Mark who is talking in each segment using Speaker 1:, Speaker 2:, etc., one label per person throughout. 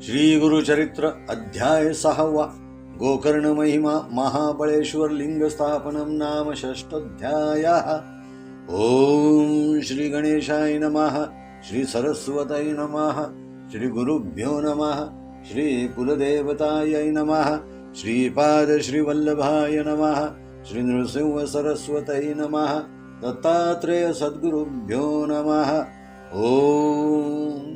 Speaker 1: श्री गुरुचरित्र अध्याय 6 गोकर्ण महिमा महाबळेश्वर लिंग स्थापनम नाम षष्ठोऽध्यायः। ओम श्री गणेशाय नमः, श्री सरस्वतये नमः, श्री गुरुभ्यो नमः, श्री कुलदेवतायै नमः, श्रीपाद श्री वल्लभाय नमः, श्री नृसिंह सरस्वतये नमः, दत्तात्रेय सद्गुरुभ्यो नमः। ओम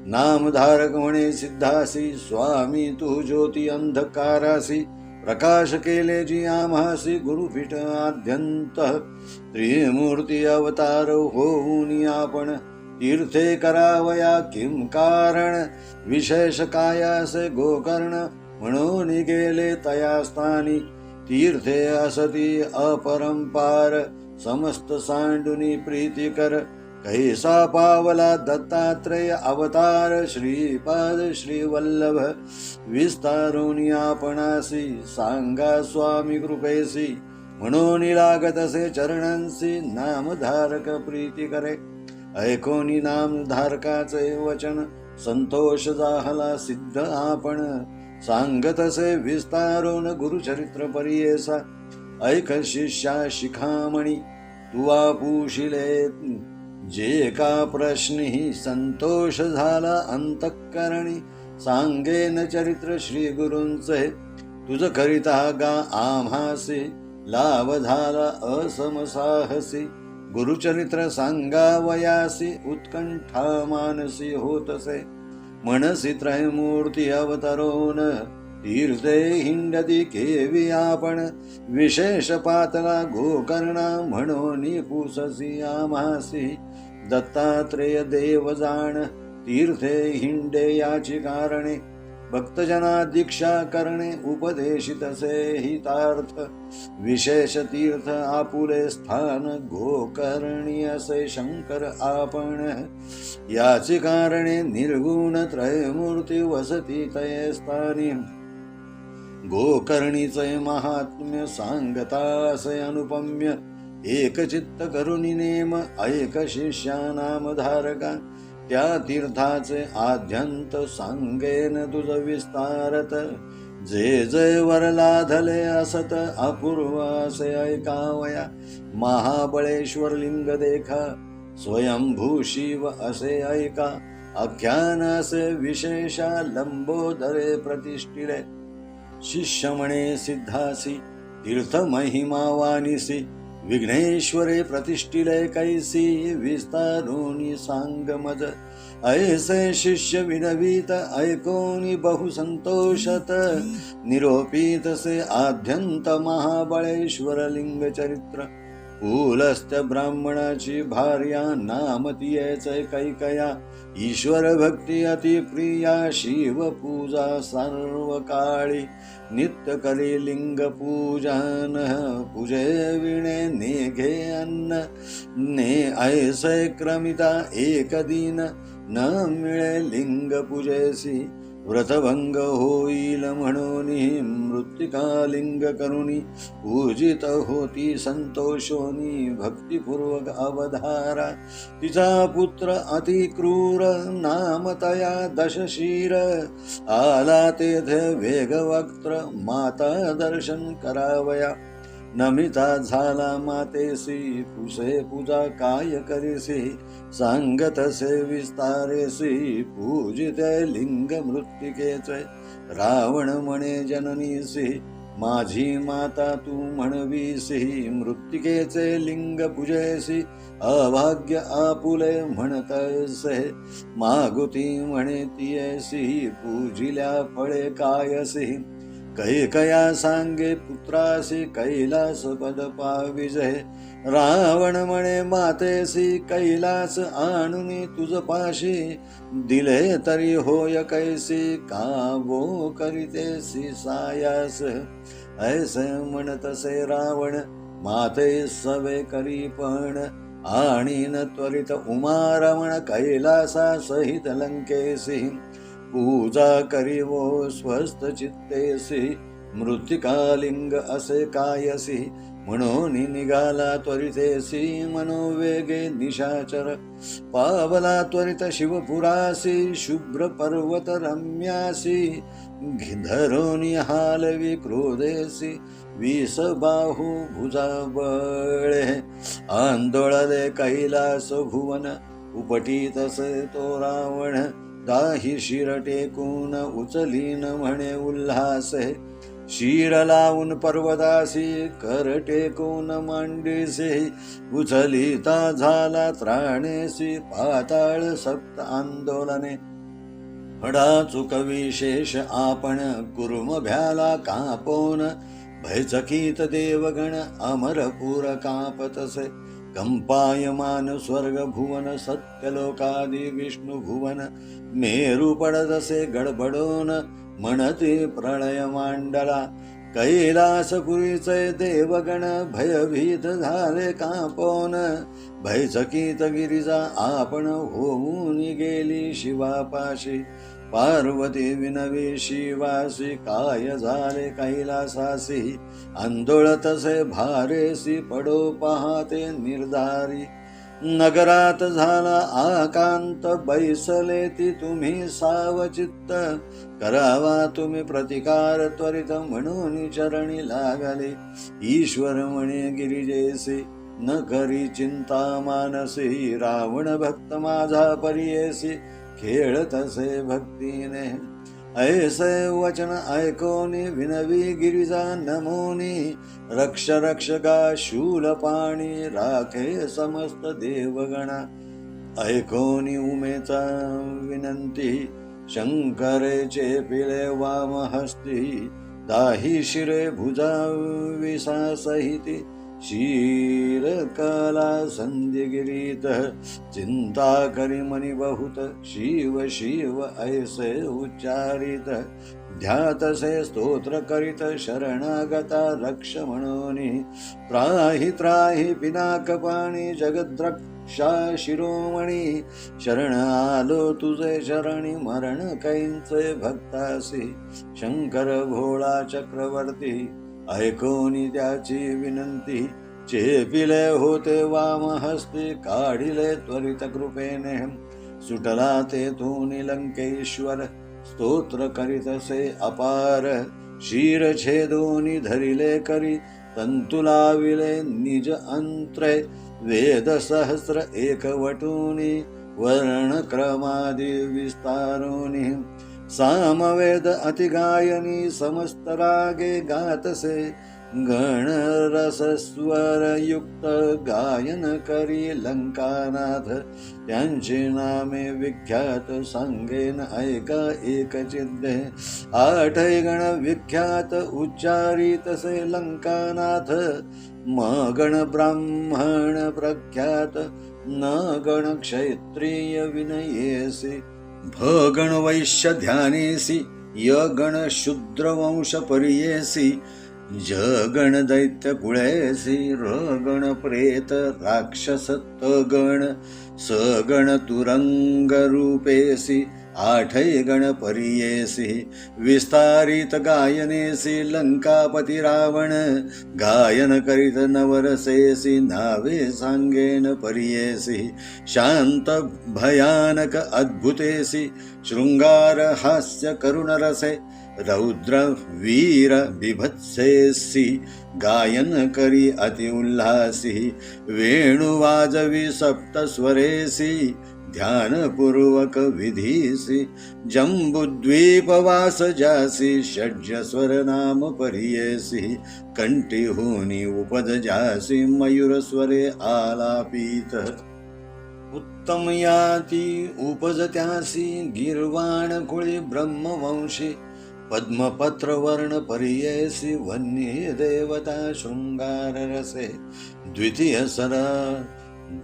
Speaker 1: नामधारक म्हणे सिद्धासी, स्वामी तू ज्योती अंधकारासी, प्रकाश केले जी आम्हासी, गुरुपीठ आद्यंत त्रिमूर्ती अवतार होऊनी आपण, तीर्थे करावया किम कारण, विशेष कायासे गोकर्ण म्हणून गेले तया स्थानी, तीर्थे असती अपरंपार समस्त सांडुनी प्रीतिकर, कैसा पावला दत्तात्रेय अवतार, श्रीपाद श्री वल्लभ विस्तारुनी आपणासी, सांगा स्वामी कृपेसी, म्हणून लागतसे चरणांसी, नामधारक प्रीती करे, ऐकोनी नामधारकाचे वचन, संतोष झाला सिद्ध आपण, सांगतसे विस्तारून गुरुचरित्र परियेसा, ऐक शिष्या शिखामणी तुवा पूशिले, जे का प्रश्नी संतोष झाला अंतःकरणी, सांगेन चरित्र श्री गुरूंचे, तुझ करिता गा आम्हासी, लाभ झाला असमसाहसी, गुरुचरित्र सांगावयासी, उत्कंठा मानसी होतसे, मनसी त्रयमूर्ती अवतरोन, तीर्थे हिंडती केवी आपण, विशेष पातला गोकर्णा म्हणून पुससी आम्हासी, दत्तात्रेय देव जाण, तीर्थे हिंडे याची कारणे, भक्तजना दीक्षा करणे, उपदेशितसे हितार्थ, विशेष तीर्थ आपुले स्थान, गोकर्णी असे शंकर आपण, याची कारणे निर्गुण त्रयमूर्ती वसती तये स्थानी, गोकर्णीचे महात्म्य सांगता असे अनुपम्य, एक चित्त करुणी नेम, ऐक शिष्या नामधारका, त्या तीर्थाचे आद्यंत सांगेन तुझ विस्तारत, जे जय वर लाधले असत अपूर्व असे ऐकावया, महाबळेश्वर लिंग देखा, स्वयंभू शिव असे ऐका, आख्यान असे विशेषा लंबोदरे प्रतिष्ठिले, शिष्य म्हणे सिद्धासी, तीर्थ महिमा वानिसी, विघ्नेश्वरे प्रतिष्ठिले कैसी, विस्तारुनी सांग मज, ऐसे शिष्य विनवीत ऐकोनी बहु संतोषत, निरोपित से आद्यंत महाबळेश्वर लिंग चरित्र, कुलस्थ ब्राह्मणाची भार्या, नाम तियेचे कैकया, ईश्वर भक्ती अति प्रिया, शिव पूजा सर्व काळी, नित्य करी लिंग पूजन, पूजे विणे नेघे अन्न, ने ऐसे क्रमिता एक दिन, न मिळे लिंग पूजेसी, व्रतभंग होईल म्हणून मृत्तिका लिंग करुणी, पूजित होती संतोषोनी, भक्तिपूर्वक अवधारा, तिचा पुत्र अति क्रूर, नाम तया दशशीर, आला तेथे वेगवक्त्र, माता दर्शन करावया, नमिता झाला मातेसी, पुसे पूजा काय करीसी, सांगतसे विस्तारेसी, पूजिते लिंग मृत्तिकेचे, रावण म्हणे जननीसी, माझी माता तू म्हणवीसी, मृत्तिकेचे लिंग पूजेसी, अभाग्य आपुले म्हणतसे, मागुती म्हणे तियेसी, पूजिल्या फळे कायसी, कैकया सांगे पुत्रासी, कैलास पद पाविजे, रावण म्हणे मातेसी, कैलास आणुनी तुझ पाशी, दिले तरी होय कैसी, कावो करीतेसी सायास, ऐसे म्हणतसे रावण, माते सवे करी पण, आणि न त्वरित उमारमण कैलासा सहित लंकेसी, पूजा करीवो स्वस्थ चित्तेसी, मृत्तिकालिंग असे कायसी, म्हणून निघाला त्वरितेसी मनोवेगे निशाचर पावला त्वरित शिवपुरासी शुभ्र पर्वत रम्यासी धरोनी हालवी क्रोधेसी 20 बाहू भुजाबळे आंदोळले कैलास भुवन उपटीतसे तो रावण दाही शिर टेकून उचलीन म्हणे उल्हासे शिर लावून पर्वतासी कर टेकून मांडीसी उचलिता झाला त्राणेसी पाताळ सप्त आंदोलने हडाचुक विशेष आपण कुरुम भ्याला कापोन भयचकित देवगण अमरपुर कापतसे कंपायमान स्वर्ग भुवन सत्यलोकादि विष्णु भुवन मेरू पडतसे गडबडोन म्हणते प्रलय मांडला कैलासपुरीचे देवगण भयभीत झाले कापोन भयचकित गिरिजा आपण होऊन गेली शिवापाशी पार्वती विनवी शिवासी काय झाले कैलासासी आंदोळतसे भारेसी पडो पाहते निर्धारी नगरात झाला आकांत बैसले ती तुम्ही सावचित्त करावा तुम्ही प्रतिकार त्वरित म्हणून चरणी लागले ईश्वर म्हणे गिरिजेसी न करी चिंता मानसी रावण भक्त माझा परियेसी खेळतसे भक्तीने ऐसे वचन ऐकोनी विनवी गिरिजा नमोनी रक्ष रक्षका शूलपाणी राखे समस्त देवगणा ऐकोनी उमेचा विनंती शंकरे चेपिले वामहस्ती दाही शिरे भुजा विसासहिती शीरकला संधिगिरीत चिंता करी मनी बहुत शिव शिव ऐसे उच्चारित ध्यातसे स्तोत्र करीत शरणागता रक्ष म्हणूनी त्राही त्राही पिनाकपाणी जगद्रक्षा शिरोमणी शरण आलो तुझे शरणी मरण कैंचे भक्तासी शंकर भोळा चक्रवर्ती ऐकोनी त्याची विनंती चेपिले होते वामहस्ती काढिले त्वरित कृपेने सुटला तेथून लंकेश्वर स्तोत्र करीतसे अपार शिर छेदोनी धरिले करी तंतुलाविले निज अंत्रे वेद सहस्र एकवटूनी वर्ण क्रमादि विस्तारोनी सामवेद अतिगायनी समस्त रागे गातसे गणरसस्वर युक्त गायन करी लंकानाथ त्यांचे नामे विख्यात सांगेन ऐका एकचिद्दे 8 गण विख्यात उच्चारितसे लंकानाथ म गण ब्राह्मण प्रख्यात न गण क्षत्रिय विनयेसी भगण वैश्य ध्यानेसी यगण शूद्र वंश परियेसी जगण दैत्य कुळेसी रगण प्रेत राक्षस तगण सगण तुरंग रूपेसी 8 गण परियेसी विस्तारित गायनेसी लंकापती रावण गायन करीत नवरसेसी नावे सांगेन परियेसी शांत भयानक अद्भुतेसी शृंगार हास्य करुण रसे रौद्र वीर बिभत्सेसी गायन करी अति उल्हासी वेणु वाजवी सप्तस्वरेसी ध्यानपूर्वक विधीसी जम्बुद्वीपवास जासी षड्जस्वर नाम परियेसी कंठीहुनी उपज जासी मयूरस्वरे आलापित उत्तम याती उपजत्यासी गिर्वाण कुळी ब्रह्मवंशी पद्मपत्र वर्ण परियेसी वन्य देवता शृंगार रसे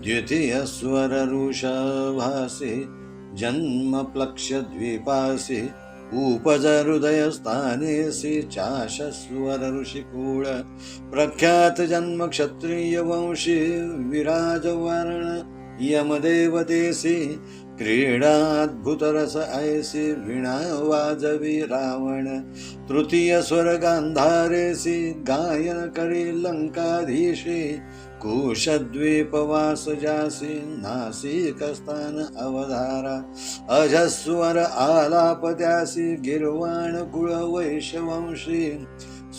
Speaker 1: द्वितीय स्वर ऋषभासी जन्म प्लक्ष द्वीपासी उपज हृदय स्थानेसी चाशस्वर ऋषिकूळ प्रख्यात जन्म क्षत्रिय वंशी विराज वर्ण यमदेवतेसी क्रीडाद्भुत रस ऐसी वीणा वाजवी रावण तृतीय स्वर गांधारेसी गायन करी लंकाधीशी कुशद्वीपवास जासी नासिकस्थान अवधारा अजस्वर आलाप त्यासी गिर्वाण कुळ वैश्यवंशी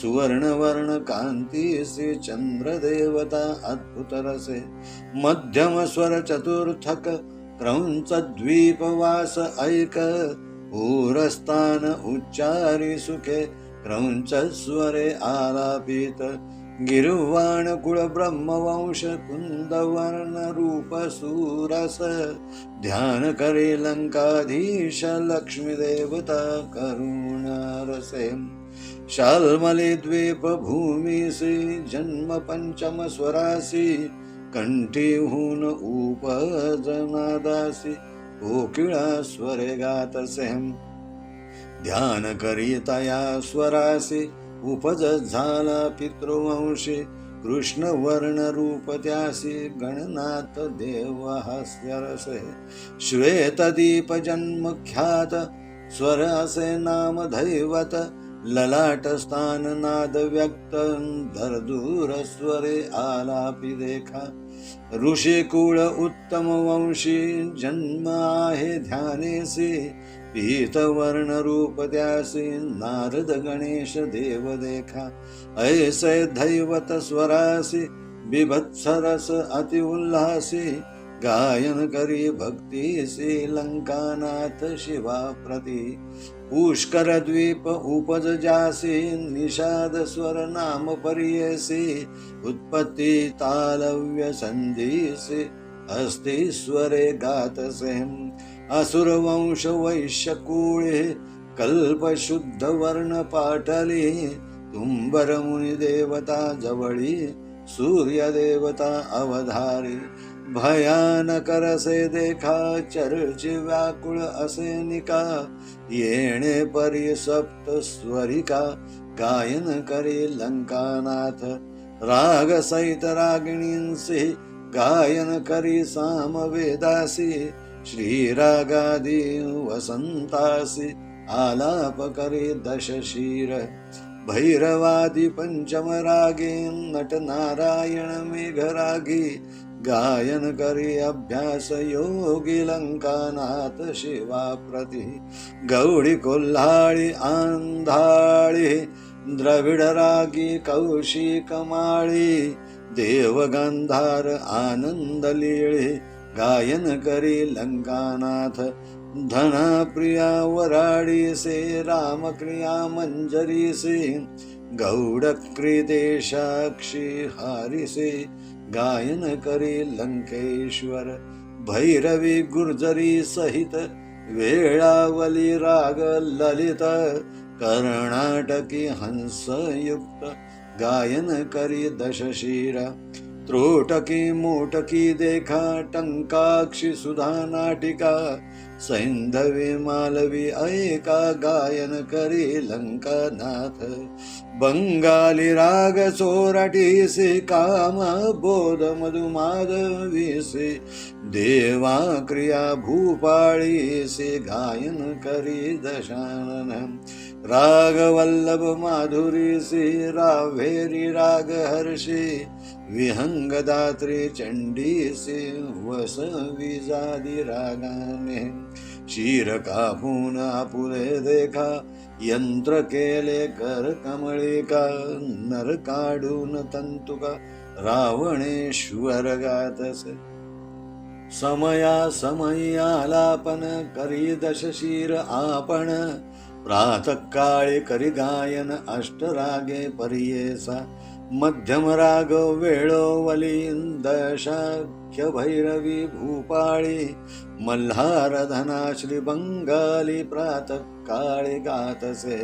Speaker 1: सुवर्णवर्ण कांतीसी चंद्रदेवता अद्भुत रसे मध्यम स्वर चतुर्थक क्रौंच द्वीपवास ऐक पूरस्थान उच्चारी सुखे क्रौंच स्वरे आलापित गिर्वाण कुळ ब्रह्मवंश कुंदवर्ण रूप सुरस ध्यान करे लंकाधीश लक्ष्मी देवता करुण रसे शाल्मली द्वीप भूमीसी जन्म पंचम स्वरासी कंठीहून उपजनादासी कोकिळा स्वरे गातसे ध्यान करीतया स्वरासी उपज झाला पितृवंशी कृष्णवर्ण रूप त्यासी गणनाथ देव हास्यरसे श्वेतदीप जन्म ख्यात स्वर असे नाम दैवत ललाट स्थान नाद व्यक्त धरदूर स्वरे आलापी देखा ऋषी कुळ उत्तम वंशी जन्म आहे ध्यानेसी पीतवर्ण रूप त्यासी नारद गणेश देव देखा ऐसे दैवत स्वरासी बिभत्सरस अति उल्हासी गायन करी भक्तीसी लंकानाथ शिवा प्रती पुष्कर द्वीप उपज जासी निषाद स्वर नाम परियेसी उत्पत्ति तालव्य संधीसी अस्ति स्वरे गातसे असुर वंश वैश्य कुळे कल्प शुद्ध वर्ण पाटली तुम्बर मुनि देवता जवळी सूर्य देवता अवधारी भयानक रसे देखा चर्ची व्याकुळ असे निका येणे परी सप्त स्वरिका गायन करे लंकानाथ राग सहित रागिणींसी गायन करी सामवेदासी श्रीरागादी वसंतासी आलाप करे दशशीर भैरवादी पंचम रागे नट नारायण मेघरागी गायन करी अभ्यास योगी लंकानाथ शिवा प्रति गौडी कोल्हाळी आंधाळी द्रविड रागी कौशिक माळी देव गांधार आनंद लीळे गायन करी लंकानाथ धना प्रिया वराडी से रामक्रिया मंजरी से गौड क्रीदेशाक्षी हारी से गायन करे लंकेश्वर भैरवी गुर्जरी सहित वेळावली राग ललित कर्नाटकी हंस युक्त गायन करी दशशीर त्रोटकी मोटकी देखा टंकाक्षी सुधा नाटिका सैंधवी मालवी ऐका गायन करी लंकानाथ बंगाली राग सोराटी से काम बोध मधुमाधवी से देवा क्रिया भूपाळी से गायन करी दशानन राग वल्लभ माधुरी से रावेरी राग हर्षी विहंगदात्री चंडी से वस विजादी रागाने शीर कापून आपुले देखा यंत्र केले कर कमळिका नर काढून तंतुका रावणेश्वर गातसे समया समयी आलापन करी दशशीर आपण प्रातःकाळी करी गायन अष्टरागे परियेसा मध्यम राग वेळोवली दशाख्य भैरवी भूपाळी मल्हार धना श्री बंगाली प्रातःकाळी गातसे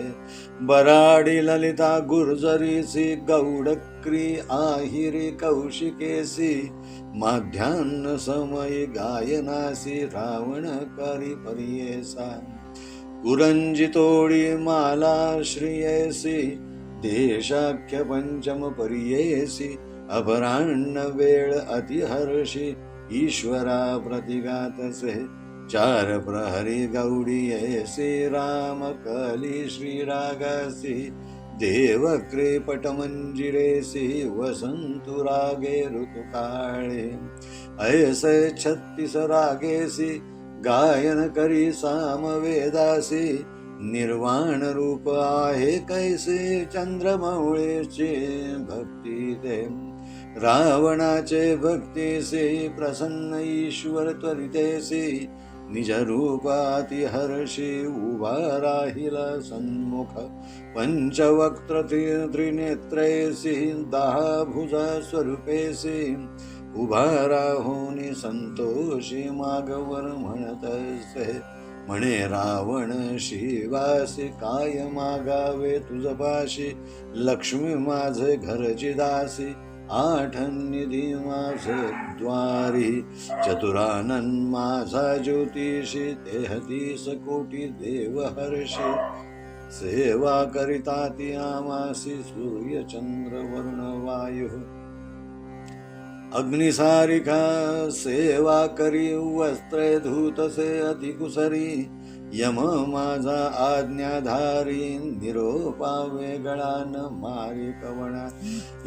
Speaker 1: बराडी ललिता गुर्जरीसी गौडक्री आहिरी कौशिकेसी माध्यान्ह समयी गायनासी रावण करी परियेसा कुरंजितोडी माला श्रियेसी देशाख्य पंचम परियेसी अपराह्न वेळ अतिहर्षी ईश्वरा प्रतिगातसे चार प्रहरी गौडीयसी राम कली श्रीरागासी देव क्रेपट मंजिरेसी वसंतु रागे ऋतुकाळे ऐसे 36 रागेसी गायन करी सामवेदासी निर्वाण रूप आहे कैसे चंद्रमौळेचे भक्ती दे रावणाचे भक्तीसे प्रसन्न ईश्वर त्वरितेसी निज रूपाती हर्षी उभा राहिला सन्मुख पंचवक्त्र त्रिनेत्रेसी 10 भुजा स्वरूपेसी उभा राहुनी संतोषी मागवर म्हणत असे म्हणे रावण शिवासी काय मागावे तुझपाशी लक्ष्मी माझे घरची दासी 8 निधी माझे द्वारी चतुरानन माझा ज्योतिषी 33 कोटी देव हर्षी सेवा करिता ती आमासी सूर्य चंद्र वरुण वायू अग्निसारिका सेवा करी वस्त्रे धूतसे अतिकुसरी यम माझा आज्ञाधारी निरोपा वेगळान मारी कवणा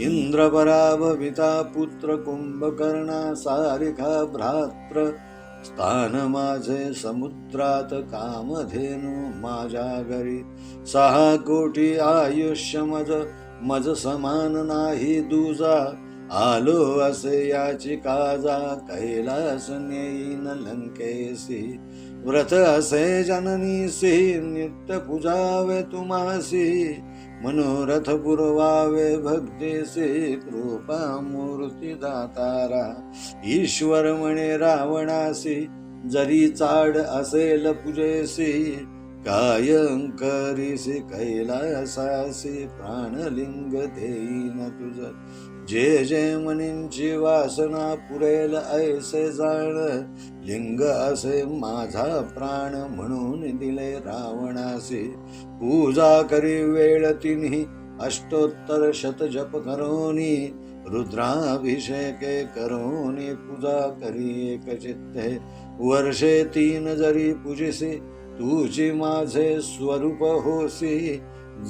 Speaker 1: इंद्र पराभविता पुत्र कुंभकर्णा सारिका भ्रात्र स्थान माझे समुद्रात कामधेनु माझ्या घरी 6 कोटी आयुष्य मज समान नाही दुजा आलो असे याची काजा कैलास नेईन लंकेसी व्रत असे जननीसी नित्य पूजावे तुमासी मनोरथ पुरवावे भक्तीसी कृपा मूर्ती दातारा ईश्वर म्हणे रावणासी जरी चाड असेल पूजेसी काय करीसी कैलासासी प्राणलिंग देईन तुझ जे मनींची वासना पुरेल ऐसे जाण लिंग असे माझा प्राण म्हणून दिले रावणासी पूजा करी वेळ तिन्ही अष्टोत्तर शतजप करोनी रुद्राभिषेके करोनी पूजा करी एक चित्ते वर्षे 3 जरी पूजिसी तुझी माझे स्वरूप होसी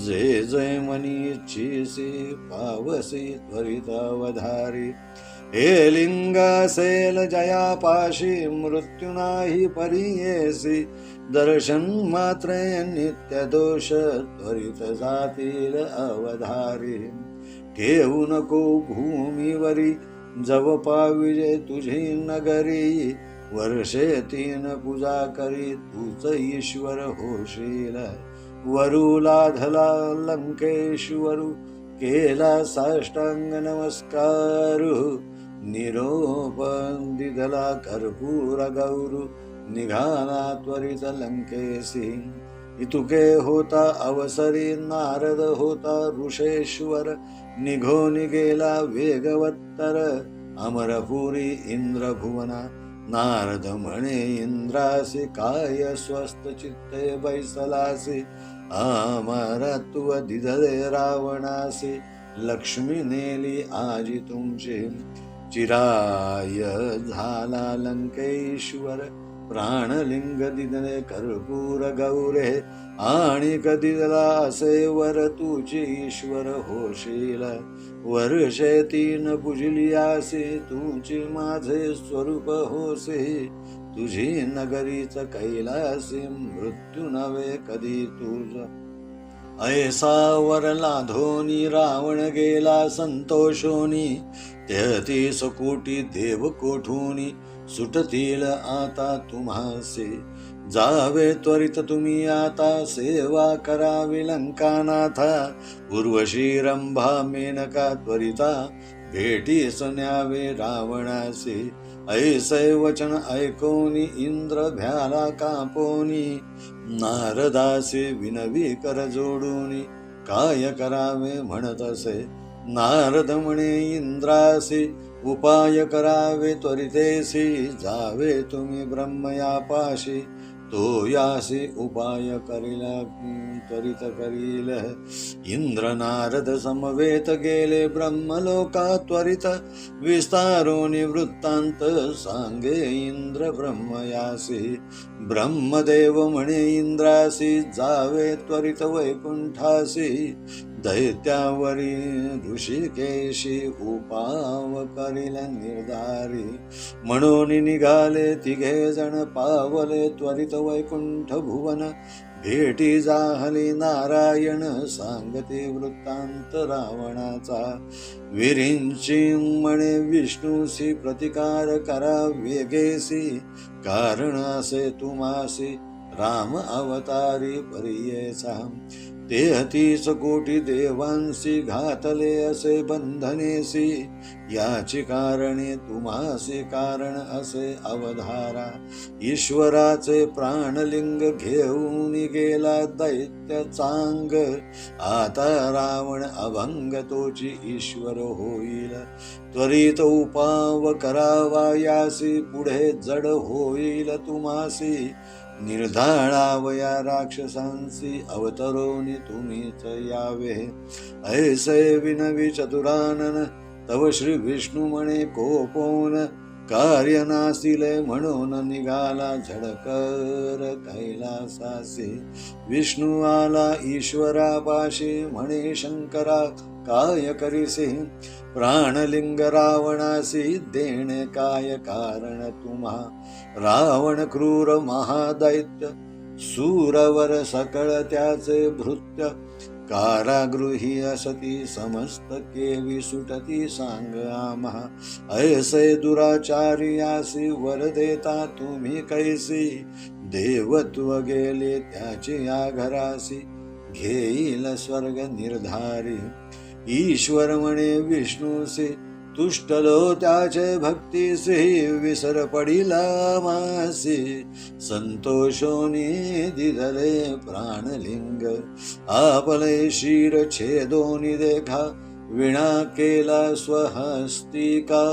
Speaker 1: जे जय मनी इच्छिसी पावसी त्वरित अवधारी हे लिंग असेल जयापाशी मृत्यू नाही परियेसी दर्शन मात्रे नित्य दोष त्वरित जातील अवधारी ठेवू नको भूमीवरी जव पाविजे तुझी नगरी वर्षे 3 पूजा करी तूच ईश्वर होशील वरू लाधला लंकेश्वरू केला साष्टांग नमस्कार निरोप दिदला कर्पूर गौरू निघाला त्वरित लंकेसी इतुके होता अवसरी नारद होता ऋषेश्वर निघोन गेला वेगवत्तर अमरपुरी इंद्र भुवना नारद म्हणे इंद्रासी काय स्वस्त चित्ते बैसलासी अमरत्व दिदले रावणासी लक्ष्मी नेली आजी तुमची चिराय झाला लंकेश्वर प्राणलिंग दिदले कर्पूर गौरे आणि कदिदला असे वर तुझी ईश्वर होशील वर्षे 3 पूजलियासी तुझी माझे स्वरूप होसी तुझी नगरीच कैलासी मृत्यू नवे कधी तुझ ऐसा वर लाधोनी रावण गेला संतोषोनी 33 कोटी देव कोठूनी सुटतील आता तुम्हासे जावे त्वरित तुम्ही आता सेवा करावी लंकानाथा उर्वशी रंभा मेनका त्वरिता भेटीस न्यावे रावणासे ऐसे वचन ऐकोनी इंद्र भ्याला कापोनी नारदासे विनवी कर जोडूनी काय करावे म्हणत असे नारद म्हणे इंद्रासी उपाय करावे त्वरितेसी जावे तुम्ही ब्रह्मयापाशी तो यासी उपाय करील त्वरित करील. इंद्र नारद समवेत गेले ब्रह्मलोका त्वरित. विस्तारोनी वृत्तांत सांगे इंद्र ब्रह्मयासी. ब्रह्मदेव म्हणे इंद्रासी जावे त्वरित वैकुंठासी. दैत्यावरी ऋषिकेशी उपाव करील निर्धारी. म्हणून निघाले तिघे जण पावले त्वरित वैकुंठ भुवन. भेटी जाहली नारायण सांगते वृत्तांत रावणाचा. विरिंची म्हणे विष्णूसी प्रतिकार करा वेगेसी. कारण असे तुम्हासी राम अवतारी परियेचा. 33 कोटी देवांसी घातले असे बंधनेसी. याची कारणे तुम्हासी कारण असे अवधारा. ईश्वराचे प्राणलिंग घेऊन गेला दैत्य चांग. आता रावण अभंग तोची ईश्वर होईल. त्वरित उपाव करावा यासी पुढे जड होईल तुम्हासी. निर्धाळावया राक्षसांसी अवतरोनी तुम्हीच यावे. ऐसे विनवी चतुरानन तव श्री विष्णू म्हणे कोपोन. कार्य नासिले म्हणून निघाला झडकर कैलासासी. विष्णू आला ईश्वरापाशी म्हणे शंकरा काय करीसी. प्राणलिंग रावणासी देणे काय कारण तुम्हा. रावण क्रूर महादैत्य सूरवर सकळ त्याचे भृत्य. कारागृही असती समस्त केवी सुटती सांग आम्हा. ऐसे दुराचारी यासी वर देता तुम्ही कैसी. देवत्व गेले त्याची या घरासी. घेईल स्वर्ग निर्धारी. ईश्वर म्हणे विष्णूसी तुष्टलो त्याचे भक्तीसी. विसर पडिला मासी संतोषोनी दिदले प्राणलिंग. आपले शिर छेदोनी देखा विणा केला स्वहस्तिका.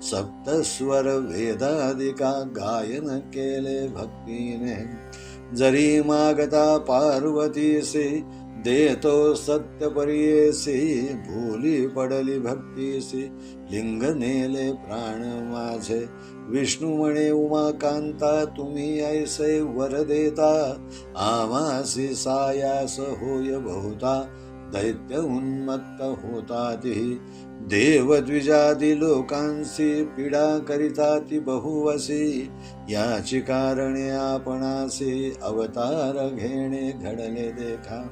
Speaker 1: सप्तस्वर वेदादिका गायन केले भक्तीने. जरी मागता पार्वतीसी देतो सत्य परियेसी. भूली पडली भक्तीसी लिंग नेले प्राण माझे. विष्णू म्हणे उमाकांता तुम्ही ऐसे वर देता. आमासी सायास होय बहुता. दैत्य उन्मत्त होता ती. देवद्विजादी लोकांसी पीडा करिता ती बहुवसी. याची कारणे आपणासी अवतार घेणे घडले देखा.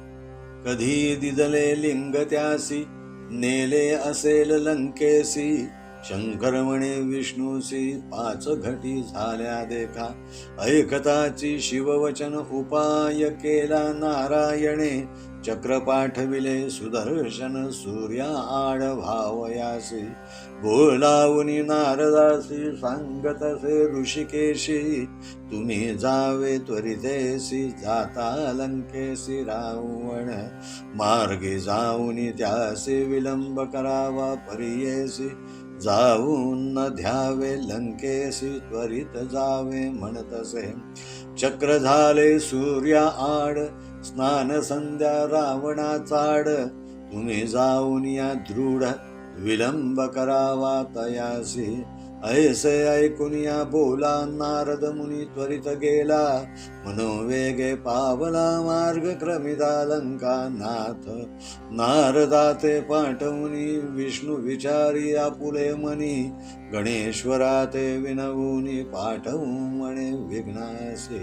Speaker 1: कधी दिदले लिंग त्यासी नेले असेल लंकेसी. शंकर म्हणे विष्णूसी 5 घटी झाल्या देखा. ऐकताची शिववचन उपाय केला नारायणे. चक्र पाठविले सुदर्शन सूर्या आड भावयासी. बोलावनी नारदासी सांगतसे ऋषिकेशी. तुम्ही जावे त्वरितेसी जाता लंकेसी रावण. मार्गे जाऊनी त्यासी विलंब करावा परियेसी. जाऊन न ध्यावे लंकेसी त्वरित जावे म्हणतसे. चक्र झाले सूर्या आड स्नान संध्या रावणा चाड. तुम्ही जाऊन या दृढ विलंब करावा तयासी. ऐसे ऐकून या बोला नारद मुनी त्वरित गेला. मनोवेगे पावला मार्ग क्रमिता लंका नाथ. नारदाते पाठवुनी विष्णू विचारी आपुले मनी. गणेश्वराते विनवुनी पाठवू म्हणे विघ्नासी.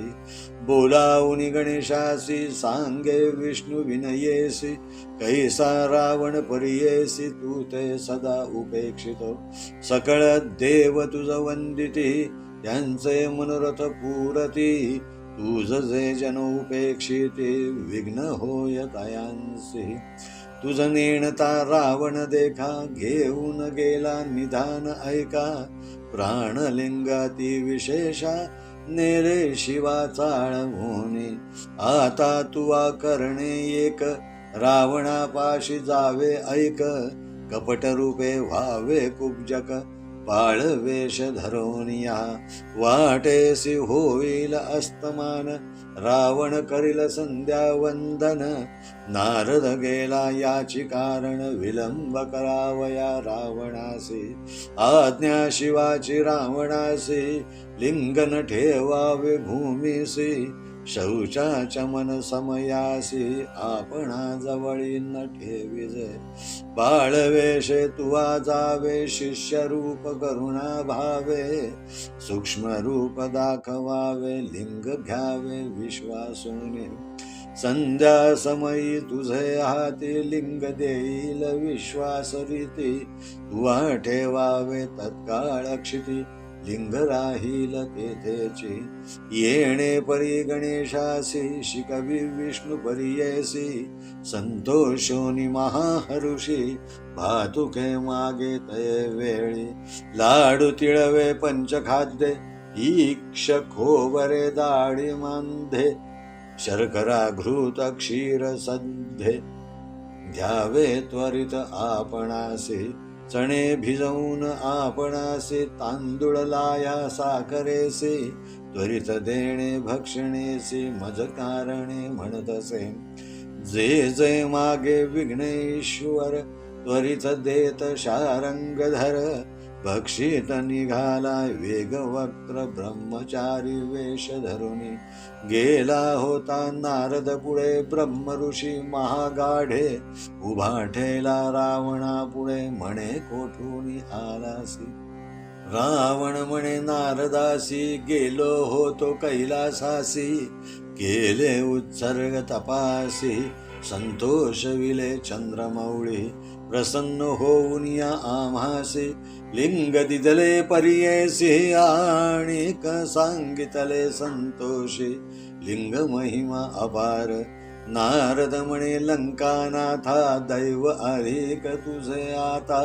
Speaker 1: बोलावुनी गणेशासी सांगे विष्णू विनयेसी. कैसा रावण परियेसी तू ते सदा उपेक्षितो. सकळ देव तुझ वंदिती त्यांचे मनोरथ पुरती. तुझ जे जन उपेक्षिती विघ्न होय तयांसी. तुझ नेणता रावण देखा घेऊन गेला निधान ऐका. प्राणलिंगाती विशेषा नेरे शिवा चाळवूनी. आता तुवा करणे एक रावणापाशी जावे ऐक. कपट रूपे व्हावे कुब्जक पाळवेश धरोनिया वाटेसी होईल अस्तमान रावण करील संध्या वंदन नारद गेला याची कारण विलंब करावया रावणासी आज्ञा शिवाची रावणासी लिंगन ठेवावे भूमीसी शौचाचमन समयासी आपणा जवळी न ठेविजे बाळवेशे तुवा जावे शिष्य रूप करुणा भावे सूक्ष्म रूप दाखवावे लिंग घ्यावे विश्वासुने संध्या समयी तुझे हाती लिंग देईल विश्वास रीती तुवा ठेवावे तत्काळ क्षिती लिंग राहील तेथेची येणे परी गणेशासी शिकवी विष्णू परियेसी संतोषोनी महाहरुषी भातुके मागे तये वेळी लाडू तिळवे पंचखाद्ये ईक्ष खोबरे दाढी मांधे शर्करा घृत क्षीर सध्ये घ्यावे त्वरित आपणासी चणे भिजवून आपणासे तांदूळ लाया साखरेसे त्वरित देणे भक्षणेसे मज कारणे म्हणतसे जे जे मागे विघ्नेश्वर त्वरित देत शारंगधर भक्षित निघाला वेगवक्त्र ब्रह्मचारी वेश धरुनी गेला होता नारद पुढे ब्रह्म ऋषी महागाढे उभा ठेला रावणा पुढे म्हणे कोठून आलासी रावण म्हणे नारदासी गेलो होतो कैलासासी केले उत्सर्ग तपासी संतोष विले चंद्रमौळी प्रसन्न होऊन या आम्हासी लिंग दिदले परियेसी आणिक सांगितले संतोषी लिंग महिमा अपार नारद म्हणे लंकानाथा दैव अधिक तुझे आता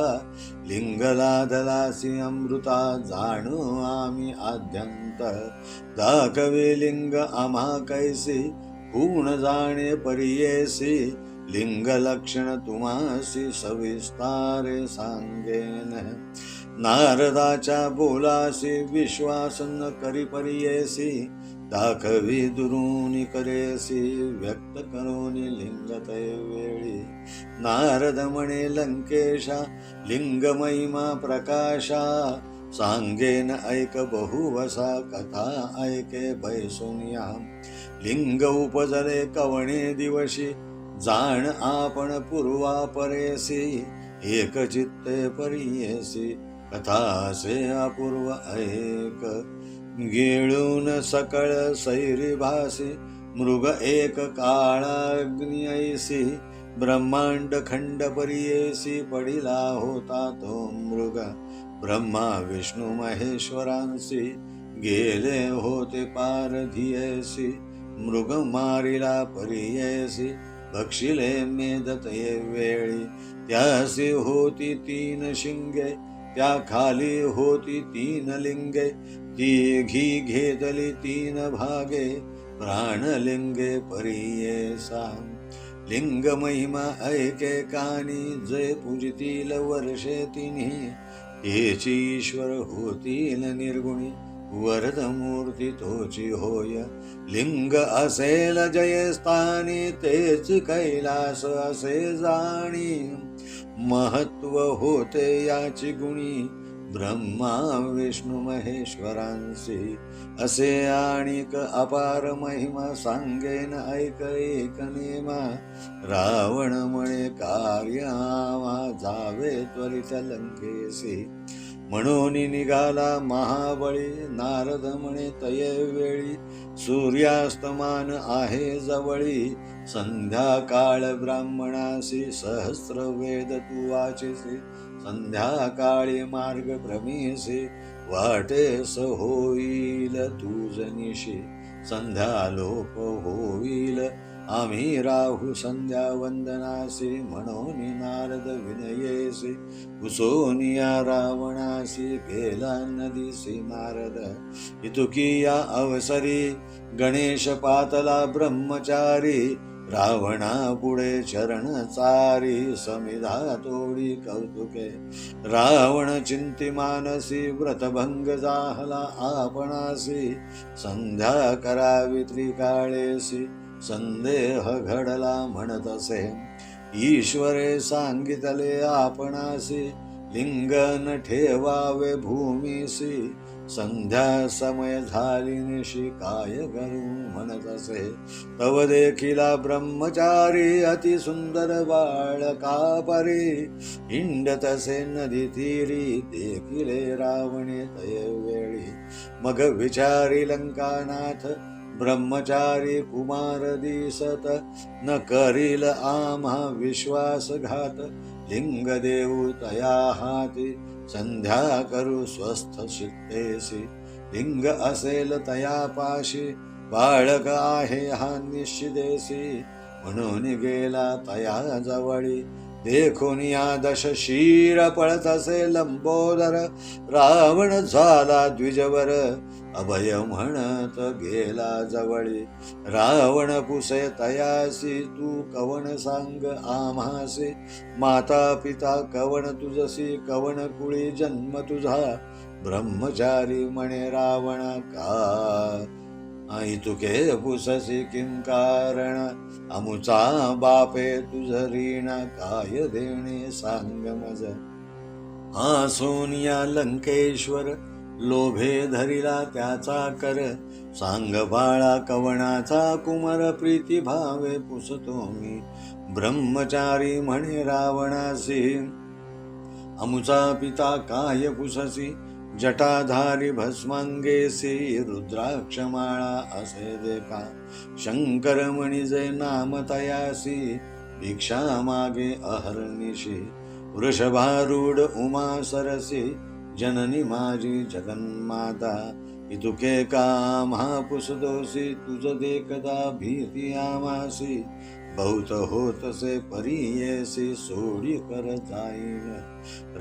Speaker 1: लिंग लादलासी अमृता जाणू आम्ही आद्यंत दाखवे लिंग आम्हा कैसी पूर्ण जाणे परियेसी लिंग लक्षण तुम्हासी सविस्तारे सांगेन नारदाच्या बोलासी विश्वास न करी परियेसी दाखवी दुरुनी करेसी व्यक्त करोनी लिंग ते वेळी नारद म्हणे लंकेशा लिंग महिमा प्रकाशा सांगेन ऐक बहुवसा कथा ऐके बैसोनिया लिंग उपजले कवणे दिवशी जाण आपण पूर्वा परेसी एक चित्ते परियेसी कथासे अपूर्व ऐक गिळून सकळ सैरी भासी मृग एक काळाग्नियसी ब्रह्मांड खंड परियेसी पडिला होता तो मृग ब्रह्मा विष्णू महेश्वरांसी गेले होते पारधियेसी मृग मारिला परियेसी भक्षिले मेदतये वेळी त्यासी होती तीन शिंगे त्या खाली होती तीन लिंगे ती घी घेतली तीन भागे प्राणलिंगे परियेसा लिंग महिमा ऐके कानी जे पूजितील वर्षे तिन्ही तेची ईश्वर होतील निर्गुणी वरद मूर्ती तोची होय लिंग असेल जयस्थानी तेच कैलास असे जाणी महत्व होते याची गुणी ब्रह्मा विष्णू महेश्वरांसी असे आणिक अपार महिमा सांगेन ऐक एक नेमा रावण म्हणे कार्य आवा जावे त्वरित लंकेसी म्हणून निघाला महाबळी नारद म्हणे तये वेळी सूर्यास्तमान आहे जवळी संध्याकाळ ब्राह्मणासी सहस्र वेद तू वाचिसी संध्याकाळी मार्ग भ्रमीसी वाटेस होईल तुझनिशी संध्यालोप होईल आम्ही राहू संध्या वंदनासी म्हणून नारद विनयेसी कुसोनिया रावणासी गेला नदीसी नारद इतुकी या अवसरी गणेश पातला ब्रह्मचारी रावणा पुढे चरण चारी समिधा तोडी कौतुके रावण चिंती मानसी व्रतभंग जाहला आपणासी संध्या करावी त्रिकाळेसी संदेह घडला म्हणत असे ईश्वरे सांगितले आपणासी लिंग न ठेवावे भूमीसी संध्या समय झाली निशी काय करू म्हणत असे तव देखिला ब्रह्मचारी अति सुंदर बाळका परी हिंडतसे नदी तीरी देखिले रावणे तय वेळी मग विचारी लंकानाथ ब्रह्मचारी कुमार दिसत न करील आम्हा विश्वासघात लिंग देऊ तया हाती संध्या करू स्वस्थ चित्तेसी लिंग असेल तया पाशी बाळक आहे हा निश्चिदेसी म्हणून गेला तया जवळी देखून या दश शीर पळत असे लंबोदर रावण झाला द्विजवर अभय म्हणत गेला जवळी रावण पुसे तयासी तू कवण सांग आम्हासी माता पिता कवण तुझसी कवण कुळी जन्म तुझा ब्रह्मचारी म्हणे रावण का आई तुके पुससी किम कारण अमुचा बापे तुझ ऋण काय देणे सांग मज सोनिया लंकेश्वर लोभे धरिला त्याचा कर सांग बाळा कवणाचा कुमार प्रीती भावे पुसतो मी ब्रह्मचारी म्हणे रावणासी अमुचा पिता काय पुससी जटाधारी भस्मांगेसी रुद्राक्षमाळा असे देखा शंकर म्हणिजे नाम तयासी भिक्षा मागे अहर्निशी वृषभारूढ उमा सरसी जननी माझी जगन्माता इतुके काम हा पुसदोसी तुझ देखदा भीती आमासी बहुत होतसे परियेसी सोडी कर जाईन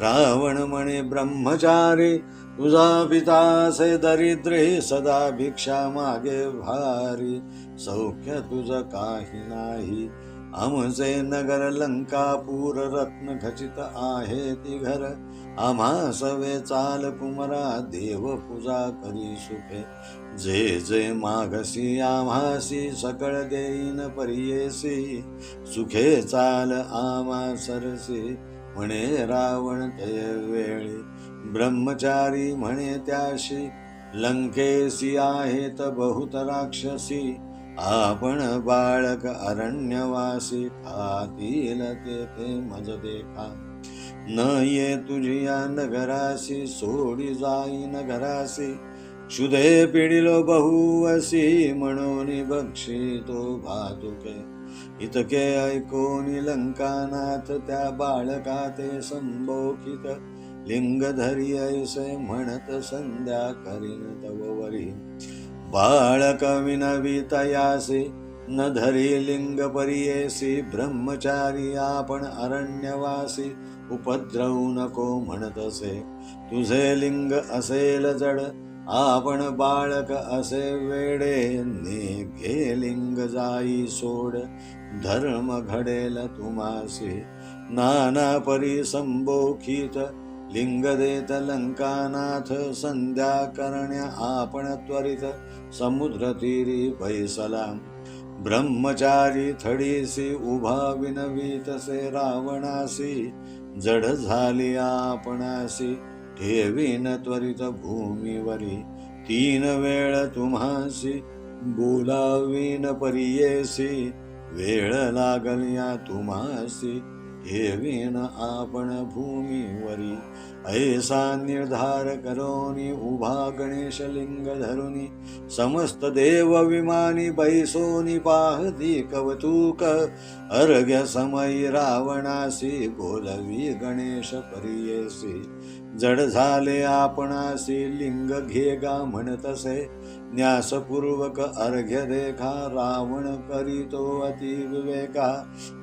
Speaker 1: रावण म्हणे ब्रह्मचारी तुझा पितासे दरिद्रे सदा भिक्षा मागे भारी सौख्य तुझ काही नाही आमचे नगर लंकापूर रत्न खचित आहे ती घर आम्हा सवे चाल कुमरा देव पूजा करी सुखे जे जे मागसी आम्हासी सकळ देईन परियेसी सुखे चाल आम्हा सरसी म्हणे रावण तय वेळी ब्रह्मचारी म्हणे त्याशी लंकेसी आहेत बहुत राक्षसी आपण बाळक अरण्यवासी खातील तेथे मज देखा न ये तुझिया नगरासी सोडी जाईन घरासी क्षुधे पिडिलो बहुवसी म्हणून बक्षितो भातुके इतके ऐकोनी लंकानाथ त्या बाळका ते संबोखित लिंग धरी ऐसे म्हणत संध्या करीन तववरी बाळक विनवी तयासी न धरी लिंग परियेसी ब्रह्मचारी आपण अरण्यवासी उपद्रवू नको म्हणतसे तुझे लिंग असेल जड आपण बाळक असे वेडे घे लिंग जाई सोड धर्म घडेल तुम्हासी नाना परी संबोखित लिंग देत लंकानाथ संध्या करण्या आपण त्वरित समुद्र तीरी बैसला ब्रह्मचारी थडीसी उभा विनवीतसे रावणासी जड झाली आपणासी ठेवीन त्वरित भूमीवरी तीन वेळ तुम्हासी बोलावीन परियेसी वेळ लागल्या तुम्हासी ठेवीन आपण भूमीवरी ऐसा निर्धार करोनी उभा गणेश लिंग धरुनी समस्त देव विमानी बैसोनी पाहती कवतुक अर्घ्य समयी रावणासी बोलवी गणेश परियेसी जड झाले आपणासी लिंग घेगा म्हणतसे न्यासपूर्वक अर्घ्य देखा रावण करीतो अति विवेका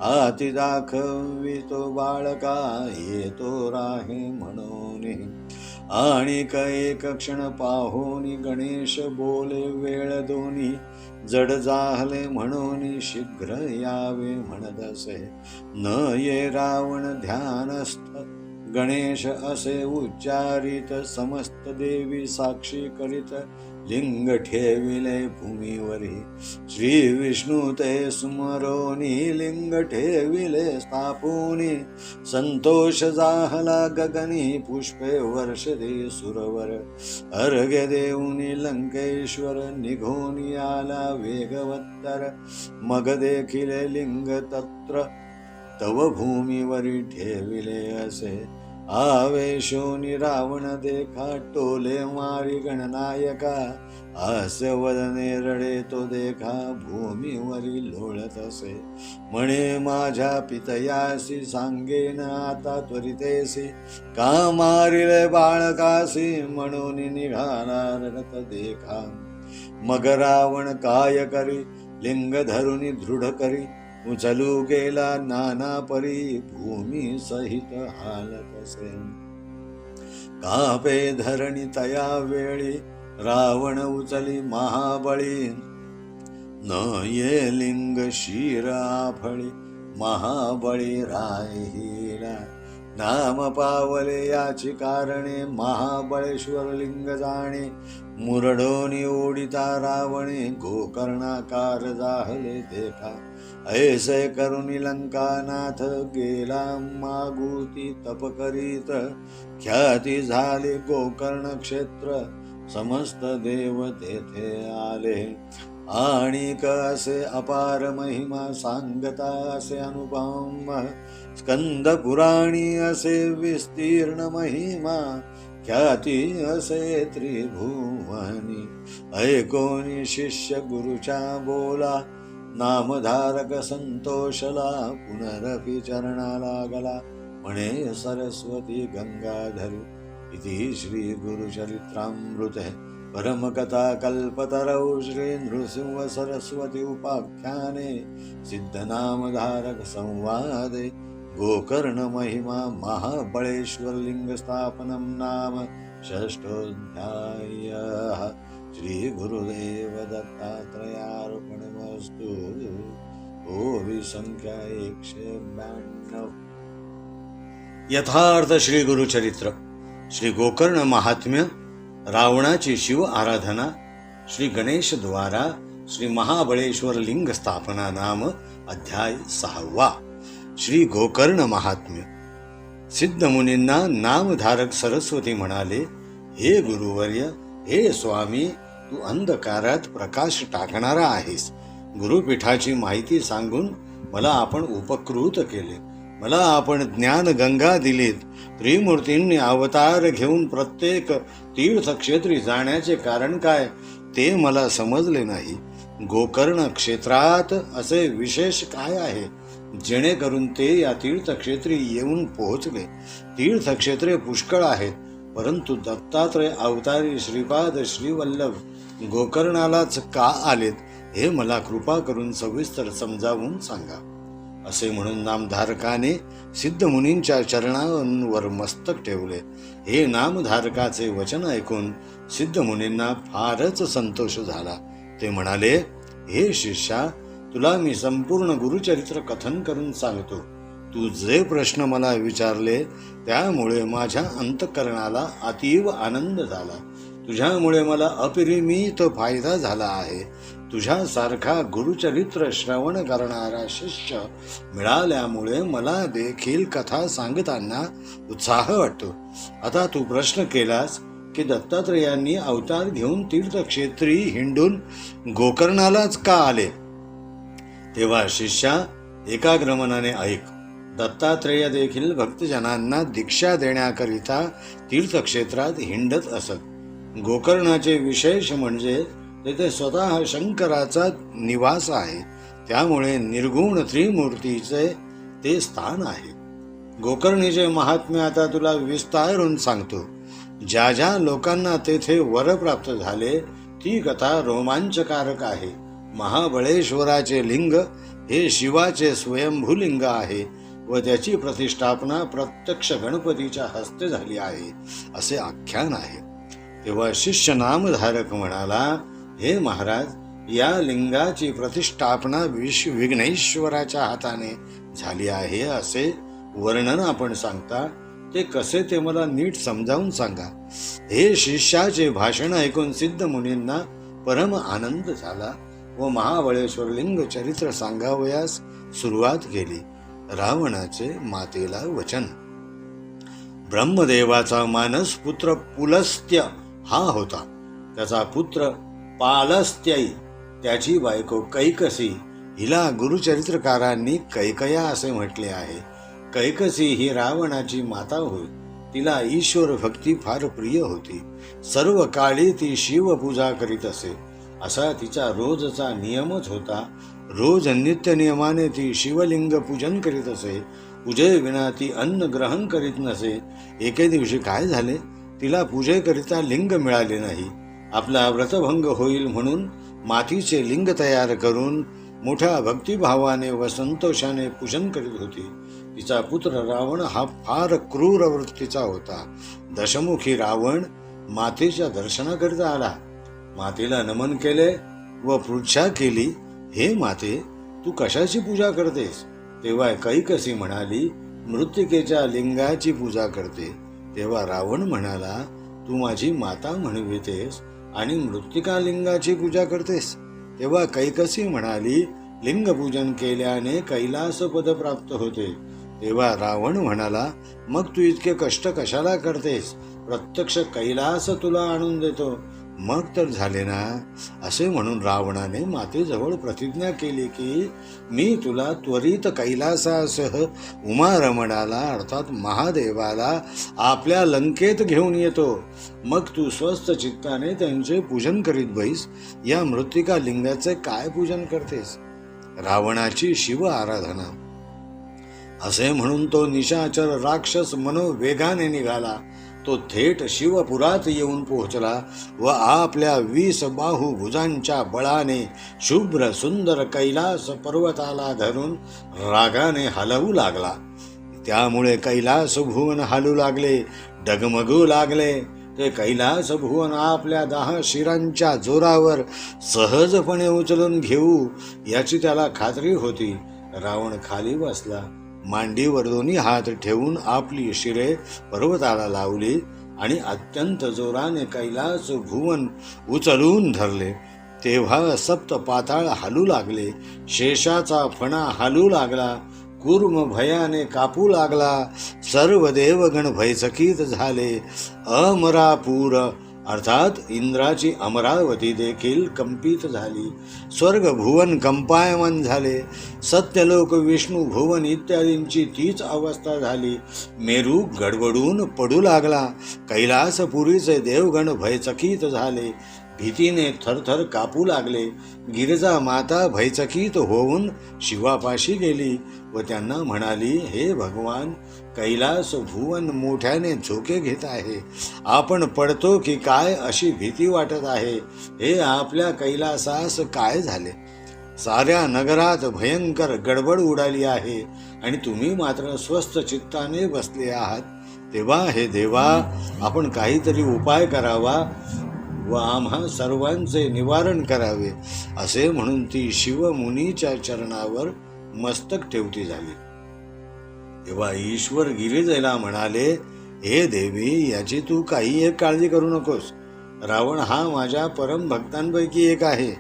Speaker 1: आती दाखवितो बाळका येतो राहे म्हणून आणिक एक क्षण पाहोनी गणेश बोले वेळ दोन्ही, जड जाहले म्हणून शीघ्र यावे म्हणतसे. न ये रावण ध्यानस्थ गणेश असे उच्चारित, समस्त देवी साक्षी करीत लिंग ठेविले भूमीवरी. श्री विष्णू ते स्मरोनी लिंग ठेविले स्थापुनी, संतोष जाहला गगनी पुष्पे वर्षदे सुरवर. अर्घ्य देऊनी लंकेश्वर निघून आला वेगवत्तर, मग देखिले लिंग तत्र तव भूमीवरी ठेविले असे. आवेशोनी रावण देखा टोले मारी गणनायका, हास्य वदने रडे तो देखा भूमीवरी लोळत असे. म्हणे माझ्या पितयासी सांगेन आता त्वरितेसी, का मारिले बाळकासी म्हणून निघाला रडत देखा. मग रावण काय करी लिंग धरुनी दृढ करी, उचलू गेला नाना परी भूमी सहित हालत असे. कापे धरणी तया वेळी रावण उचली महाबळी, न ये लिंग शिर आफळी महाबळी राहिला. नाम पावले याची कारणे महाबळेश्वर लिंग जाणे, मुरडोनी ओढिता रावणे गोकर्णाकार जाहले देखा. ऐसे करुणी लंकानाथ गेला मागुती तप करीत, ख्याती झाली गोकर्ण क्षेत्र समस्त देव तेथे आले. आणिक असे अपार महिमा सांगता असे अनुपम, स्कंद पुराणी असे विस्तीर्ण महिमा, ख्याती असे त्रिभुवनी. ऐकोनी शिष्य गुरुच्या बोला, नामधारक संतोषला पुनरपि चरणा लागला. म्हणे सरस्वती गंगाधरी इति श्री गुरुचरित्रामृते परमकथा कल्पतरौ श्री नृसिंह सरस्वती उपाख्याने सिद्धनामधारक संवादे गोकर्ण महिमा महाबळेश्वर लिंग स्थापनम नाम षष्ठोऽध्यायः. श्री गुरुदेव दत्तात्रयार्पणमस्तु. ओवी संख्या 192. यथार्थ श्री गुरुचरित्र. श्री गोकर्ण महात्म्य. रावणाची शिव आराधना. श्री गणेश द्वारा श्री महाबळेश्वर लिंग स्थापना नाम अध्याय 6. श्री गोकर्ण महात्म्य. सिद्ध मुनींना नामधारक सरस्वती म्हणाले, हे गुरुवर्य, हे स्वामी, तू अंधकारात प्रकाश टाकणारा आहेस. गुरुपीठाची माहिती सांगून मला आपण उपकृत केले. मला आपण ज्ञान गंगा दिलीत. त्रिमूर्तींनी अवतार घेऊन प्रत्येक तीर्थक्षेत्री जाण्याचे कारण काय ते मला समजले नाही. गोकर्ण क्षेत्रात असे विशेष काय आहे जेणेकरून ते या तीर्थक्षेत्री येऊन पोहोचले. तीर्थक्षेत्रे पुष्कळ आहेत, परंतु दत्तात्रय अवतारी श्रीपाद श्रीवल्लभ गोकर्णालाच का आलेत हे मला कृपा करून सविस्तर समजावून सांगा. असे म्हणून नामधारकाने सिद्ध मुनींच्या चरणांवर मस्तक ठेवले. हे नामधारकाचे वचन ऐकून सिद्ध मुनींना फारच संतोष झाला. ते म्हणाले, हे शिष्या, तुला मी संपूर्ण गुरुचरित्र कथन करून सांगतो. तू जे प्रश्न मला विचारले त्यामुळे माझ्या अंतःकरणाला अतीव आनंद झाला. तुझ्यामुळे मला अपरिमित फायदा झाला आहे. तुझ्यासारखा गुरुचरित्र श्रवण करणारा शिष्य मिळाल्यामुळे मला देखील कथा सांगताना उत्साह वाटतो. आता तू प्रश्न केलास की दत्तात्रयांनी अवतार घेऊन तीर्थक्षेत्री हिंडून गोकर्णालाच का आले, तेव्हा शिष्या एकाग्र मनाने ऐक. दत्तात्रेय देखील भक्तजनांना दीक्षा देण्याकरिता तीर्थक्षेत्रात हिंडत असत. गोकर्णाचे विशेष म्हणजे तेथे स्वतः शंकराचा निवास आहे. त्यामुळे निर्गुण त्रिमूर्तीचे ते स्थान आहे. गोकर्णीचे महात्म्य आता तुला विस्तारून सांगतो. ज्या ज्या लोकांना तेथे वर प्राप्त झाले ती कथा रोमांचकारक आहे. महाबळेश्वराचे लिंग हे शिवाचे स्वयंभूलिंग आहे. व त्याची प्रतिष्ठापना प्रत्यक्ष गणपतीच्या हस्ते झाली आहे असे आख्यान आहे. तेव्हा शिष्य नामधारक म्हणाला, हे महाराज, या लिंगाची प्रतिष्ठापना विघ्नेश्वराच्या हाताने झाली आहे असे वर्णन आपण सांगता, ते कसे ते मला नीट समजावून सांगा. हे शिष्याचे भाषण ऐकून सिद्ध मुनींना परम आनंद झाला व महाबळेश्वर लिंग चरित्र सांगावयास सुरुवात केली. रावणाचे मातेला वचन. ब्रह्मदेवाचा मानस पुत्र पुलस्त्य हा होता. त्याचा पुत्र पालस्त्यई, त्याची बायको कैकसी, हिला गुरुचरित्रकारांनी कैकया असे म्हटले आहे. कैकसी ही रावणाची माता होय. तिला ईश्वर भक्ती फार प्रिय होती. सर्व काळी ती शिवपूजा करीत असे. असा तिचा रोजचा नियमच होता. रोज नित्य नियमाने ती शिवलिंग पूजन करीत असे. पूजेविना ती अन्न ग्रहण करीत नसे. एके दिवशी काय झाले, तिला पूजेकरिता लिंग मिळाले नाही. आपला व्रतभंग होईल म्हणून मातीचे लिंग तयार करून मोठ्या भक्तिभावाने व संतोषाने पूजन करीत होती. तिचा पुत्र रावण हा फार क्रूर वृत्तीचा होता. दशमुखी रावण मातेच्या दर्शनाकरिता आला. मातेला नमन केले व पृच्छा केली, हे माते, तू कशाची पूजा करतेस? तेव्हा कैकसी म्हणाली, मृत्तिकेच्या लिंगाची पूजा करते. तेव्हा रावण म्हणाला, तू माझी माता म्हणवितेस आणि मृत्तिका लिंगाची पूजा करतेस? तेव्हा कैकसी म्हणाली, लिंगपूजन केल्याने कैलास पद प्राप्त होते. तेव्हा रावण म्हणाला, मग तू इतके कष्ट कशाला करतेस? प्रत्यक्ष कैलास तुला आणून देतो. मग तर झाले ना. असे म्हणून रावणाने मातेजवळ प्रतिज्ञा केली की मी तुला त्वरित कैलासासह उमारमणाला अर्थात महादेवाला आपल्या लंकेत घेऊन येतो. मग तू स्वस्थ चित्ताने त्यांचे पूजन करीत बैस. या मृत्तिका लिंगाचे काय पूजन करतेस? रावणाची शिव आराधना. असे म्हणून तो निशाचर राक्षस मनोवेगाने निघाला. तो थेट शिवपुरात येऊन पोहोचला व आपल्या 20 बाहू भुजांच्या बळाने शुभ्र सुंदर कैलास पर्वताला धरून रागाने हलवू लागला. त्यामुळे कैलास भुवन हलू लागले, डगमगू लागले. ते कैलास भुवन आपल्या 10 शिरांच्या जोरावर सहजपणे उचलून घेऊ याची त्याला खात्री होती. रावण खाली बसला. मांडीवर दोन्ही हात ठेवून आपली शिरे पर्वताला लावली आणि अत्यंत जोराने कैलास भुवन उचलून धरले. तेव्हा सप्त पाताळ हलू लागले. शेषाचा फणा हलू लागला. कूर्म भयाने कापू लागला. सर्व देवगण भयचकित झाले. अमरापूर अर्थात इंद्राची अमरावती देखील कंपित झाली. स्वर्ग भुवन कंपायमान झाले. सत्यलोक विष्णू भुवन इत्यादींची तीच अवस्था झाली. मेरू गडबडून पडू लागला. कैलासपुरीचे देवगण भयचकित झाले. भीतीने थरथर कापू लागले. गिरिजा माता भयचकित होऊन शिवापाशी गेली व त्यांना म्हणाली, हे भगवान, कैलास भुवन मोठ्याने झोके घेत आहे. आपण पडतो की काय अशी भीती वाटत आहे. हे आपल्या कैलासास काय झाले? साऱ्या नगरात भयंकर गडबड उडाली आहे आणि तुम्ही मात्र स्वस्थ चित्ताने बसले आहात. तेव्हा हे देवा, आपण काहीतरी उपाय करावा व आम्हा सर्वांचे निवारण करावे. असे म्हणून ती शिवमुनीच्या चरणावर मस्तक ठेवती झाली. तेव्हा ईश्वर गिरिजेला म्हणाले, हे देवी, याची तू काही एक काळजी करू नकोस. रावण हा माझ्या परम भक्तांपैकी एक आहे.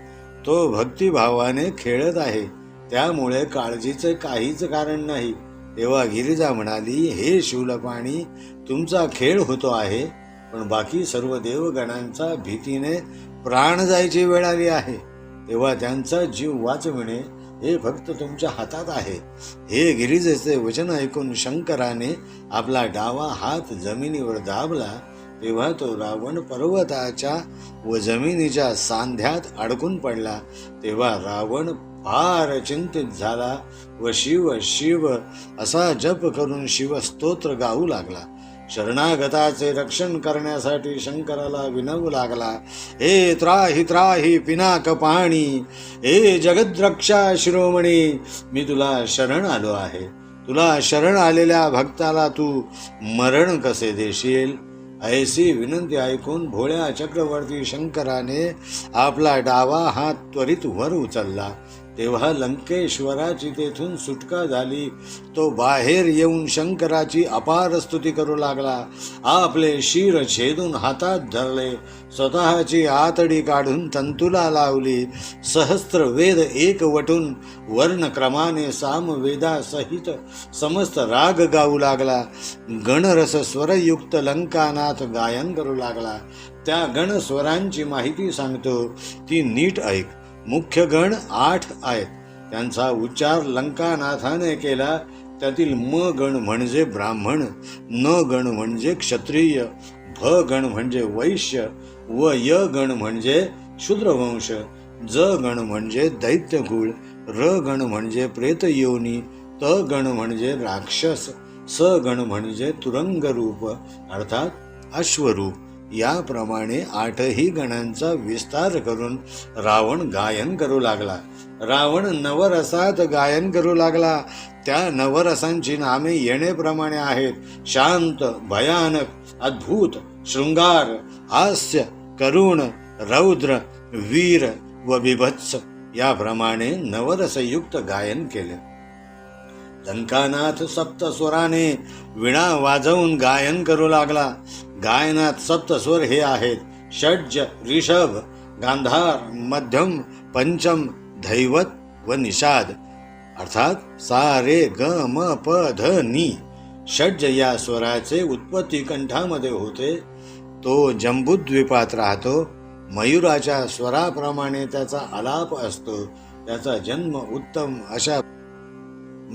Speaker 1: तो भक्तिभावाने खेळत आहे. त्यामुळे काळजीचे काहीच कारण नाही. तेव्हा गिरिजा म्हणाली, हे शूलपाणी, तुमचा खेळ होतो आहे, पण बाकी सर्व देवगणांचा भीतीने प्राण जायची वेळ आली आहे. तेव्हा त्यांचा जीव वाचविणे हे फक्त तुमच्या हातात आहे. हे गिरिजेचे वचन ऐकून शंकराने आपला डावा हात जमिनीवर दाबला. तेव्हा तो रावण पर्वताच्या व जमिनीच्या सांध्यात अडकून पडला. तेव्हा रावण फार चिंतित झाला व शिव शिव असा जप करून शिवस्तोत्र गाऊ लागला. शरणागताचे रक्षण करण्यासाठी शंकराला विनवू लागला, हे त्राही त्राही पिनाक पाणी, हे जगद्रक्षा शिरोमणी, मी तुला शरण आलो आहे. तुला शरण आलेल्या भक्ताला तू मरण कसे देशील? ऐसी विनंती ऐकून भोळ्या चक्रवर्ती शंकराने आपला डावा हात त्वरित वर उचलला. तेव्हा लंकेश्वराची तेथून सुटका झाली. तो बाहेर येऊन शंकराची अपार स्तुती करू लागला. आपले शिर छेदून हातात धरले, स्वतःची आतडी काढून तंतुला लावली, सहस्त्र वेद एकवटून वर्णक्रमाने सामवेदासहित समस्त राग गाऊ लागला. गणरस स्वरयुक्त लंकानाथ गायन करू लागला. त्या गणस्वरांची माहिती सांगतो, ती नीट ऐक. मुख्य गण 8 आहेत. त्यांचा उच्चार लंकानाथाने केला. त्यातील म गण म्हणजे ब्राह्मण, न गण म्हणजे क्षत्रिय, भ गण म्हणजे वैश्य व य गण म्हणजे शूद्रवंश, ज गण म्हणजे दैत्यकुळ, र गण म्हणजे प्रेतयोनी, त गण म्हणजे राक्षस, स गण म्हणजे तुरंगरूप अर्थात अश्वरूप. याप्रमाणे 8ही गणांचा विस्तार करून रावण गायन करू लागला. रावण नवरसात गायन करू लागला. त्या नवरसांची नामे येणेप्रमाणे आहेत: शांत, भयानक, अद्भुत, शृंगार, हास्य, करुण, रौद्र, वीर व बिभत्स. याप्रमाणे नवरसयुक्त गायन केले. लंकानाथ सप्तस्वराने विणा वाजवून गायन करू लागला. गायनात सप्तस्वर हे आहेत: षड्ज, ऋषभ, गांधार, मध्यम, पंचम, धैवत व निषाद अर्थात सा रे ग म प ध नी. षड्ज या स्वराचे उत्पत्ती कंठामध्ये होते. तो जंबूद्वीपात राहतो. मयुराच्या स्वराप्रमाणे त्याचा आलाप असतो. त्याचा जन्म उत्तम अशा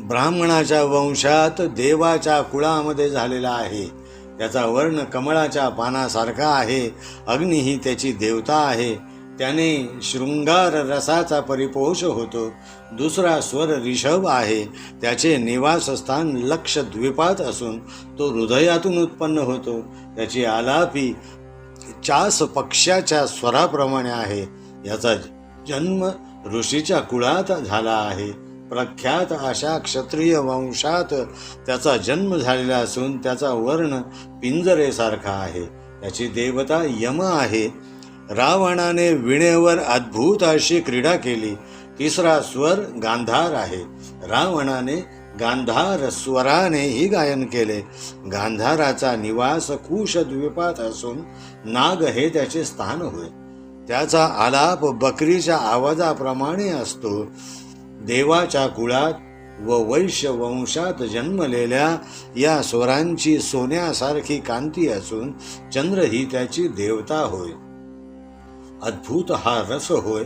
Speaker 1: ब्राह्मणाच्या वंशात देवाच्या कुळामध्ये झालेला आहे. त्याचा वर्ण कमळाच्या पानासारखा आहे. अग्नी ही त्याची देवता आहे. त्याने शृंगार रसाचा परिपोष होतो. दुसरा स्वर ऋषभ आहे. त्याचे निवासस्थान लक्षद्वीपात असून तो हृदयातून उत्पन्न होतो. त्याची आलापी चास पक्ष्याच्या स्वराप्रमाणे आहे. याचा जन्म ऋषीच्या कुळात झाला आहे. प्रख्यात अशा क्षत्रिय वंशात त्याचा जन्म झालेला असून त्याचा वर्ण पिंजरेसारखा आहे. त्याची देवता यम आहे. रावणाने विणेवर अद्भुत अशी क्रीडा केली. तिसरा स्वर गांधार आहे. रावणाने गांधार स्वरानेही गायन केले. गांधाराचा निवास कुशद्वीपात असून नाग हे त्याचे स्थान होय. त्याचा आलाप बकरीच्या आवाजाप्रमाणे असतो. देवाच्या कुळात व वैश्य वंशात जन्मलेल्या या स्वरांची सोन्यासारखी कांती असून चंद्र ही त्याची देवता होय. अद्भुत हा रस होय.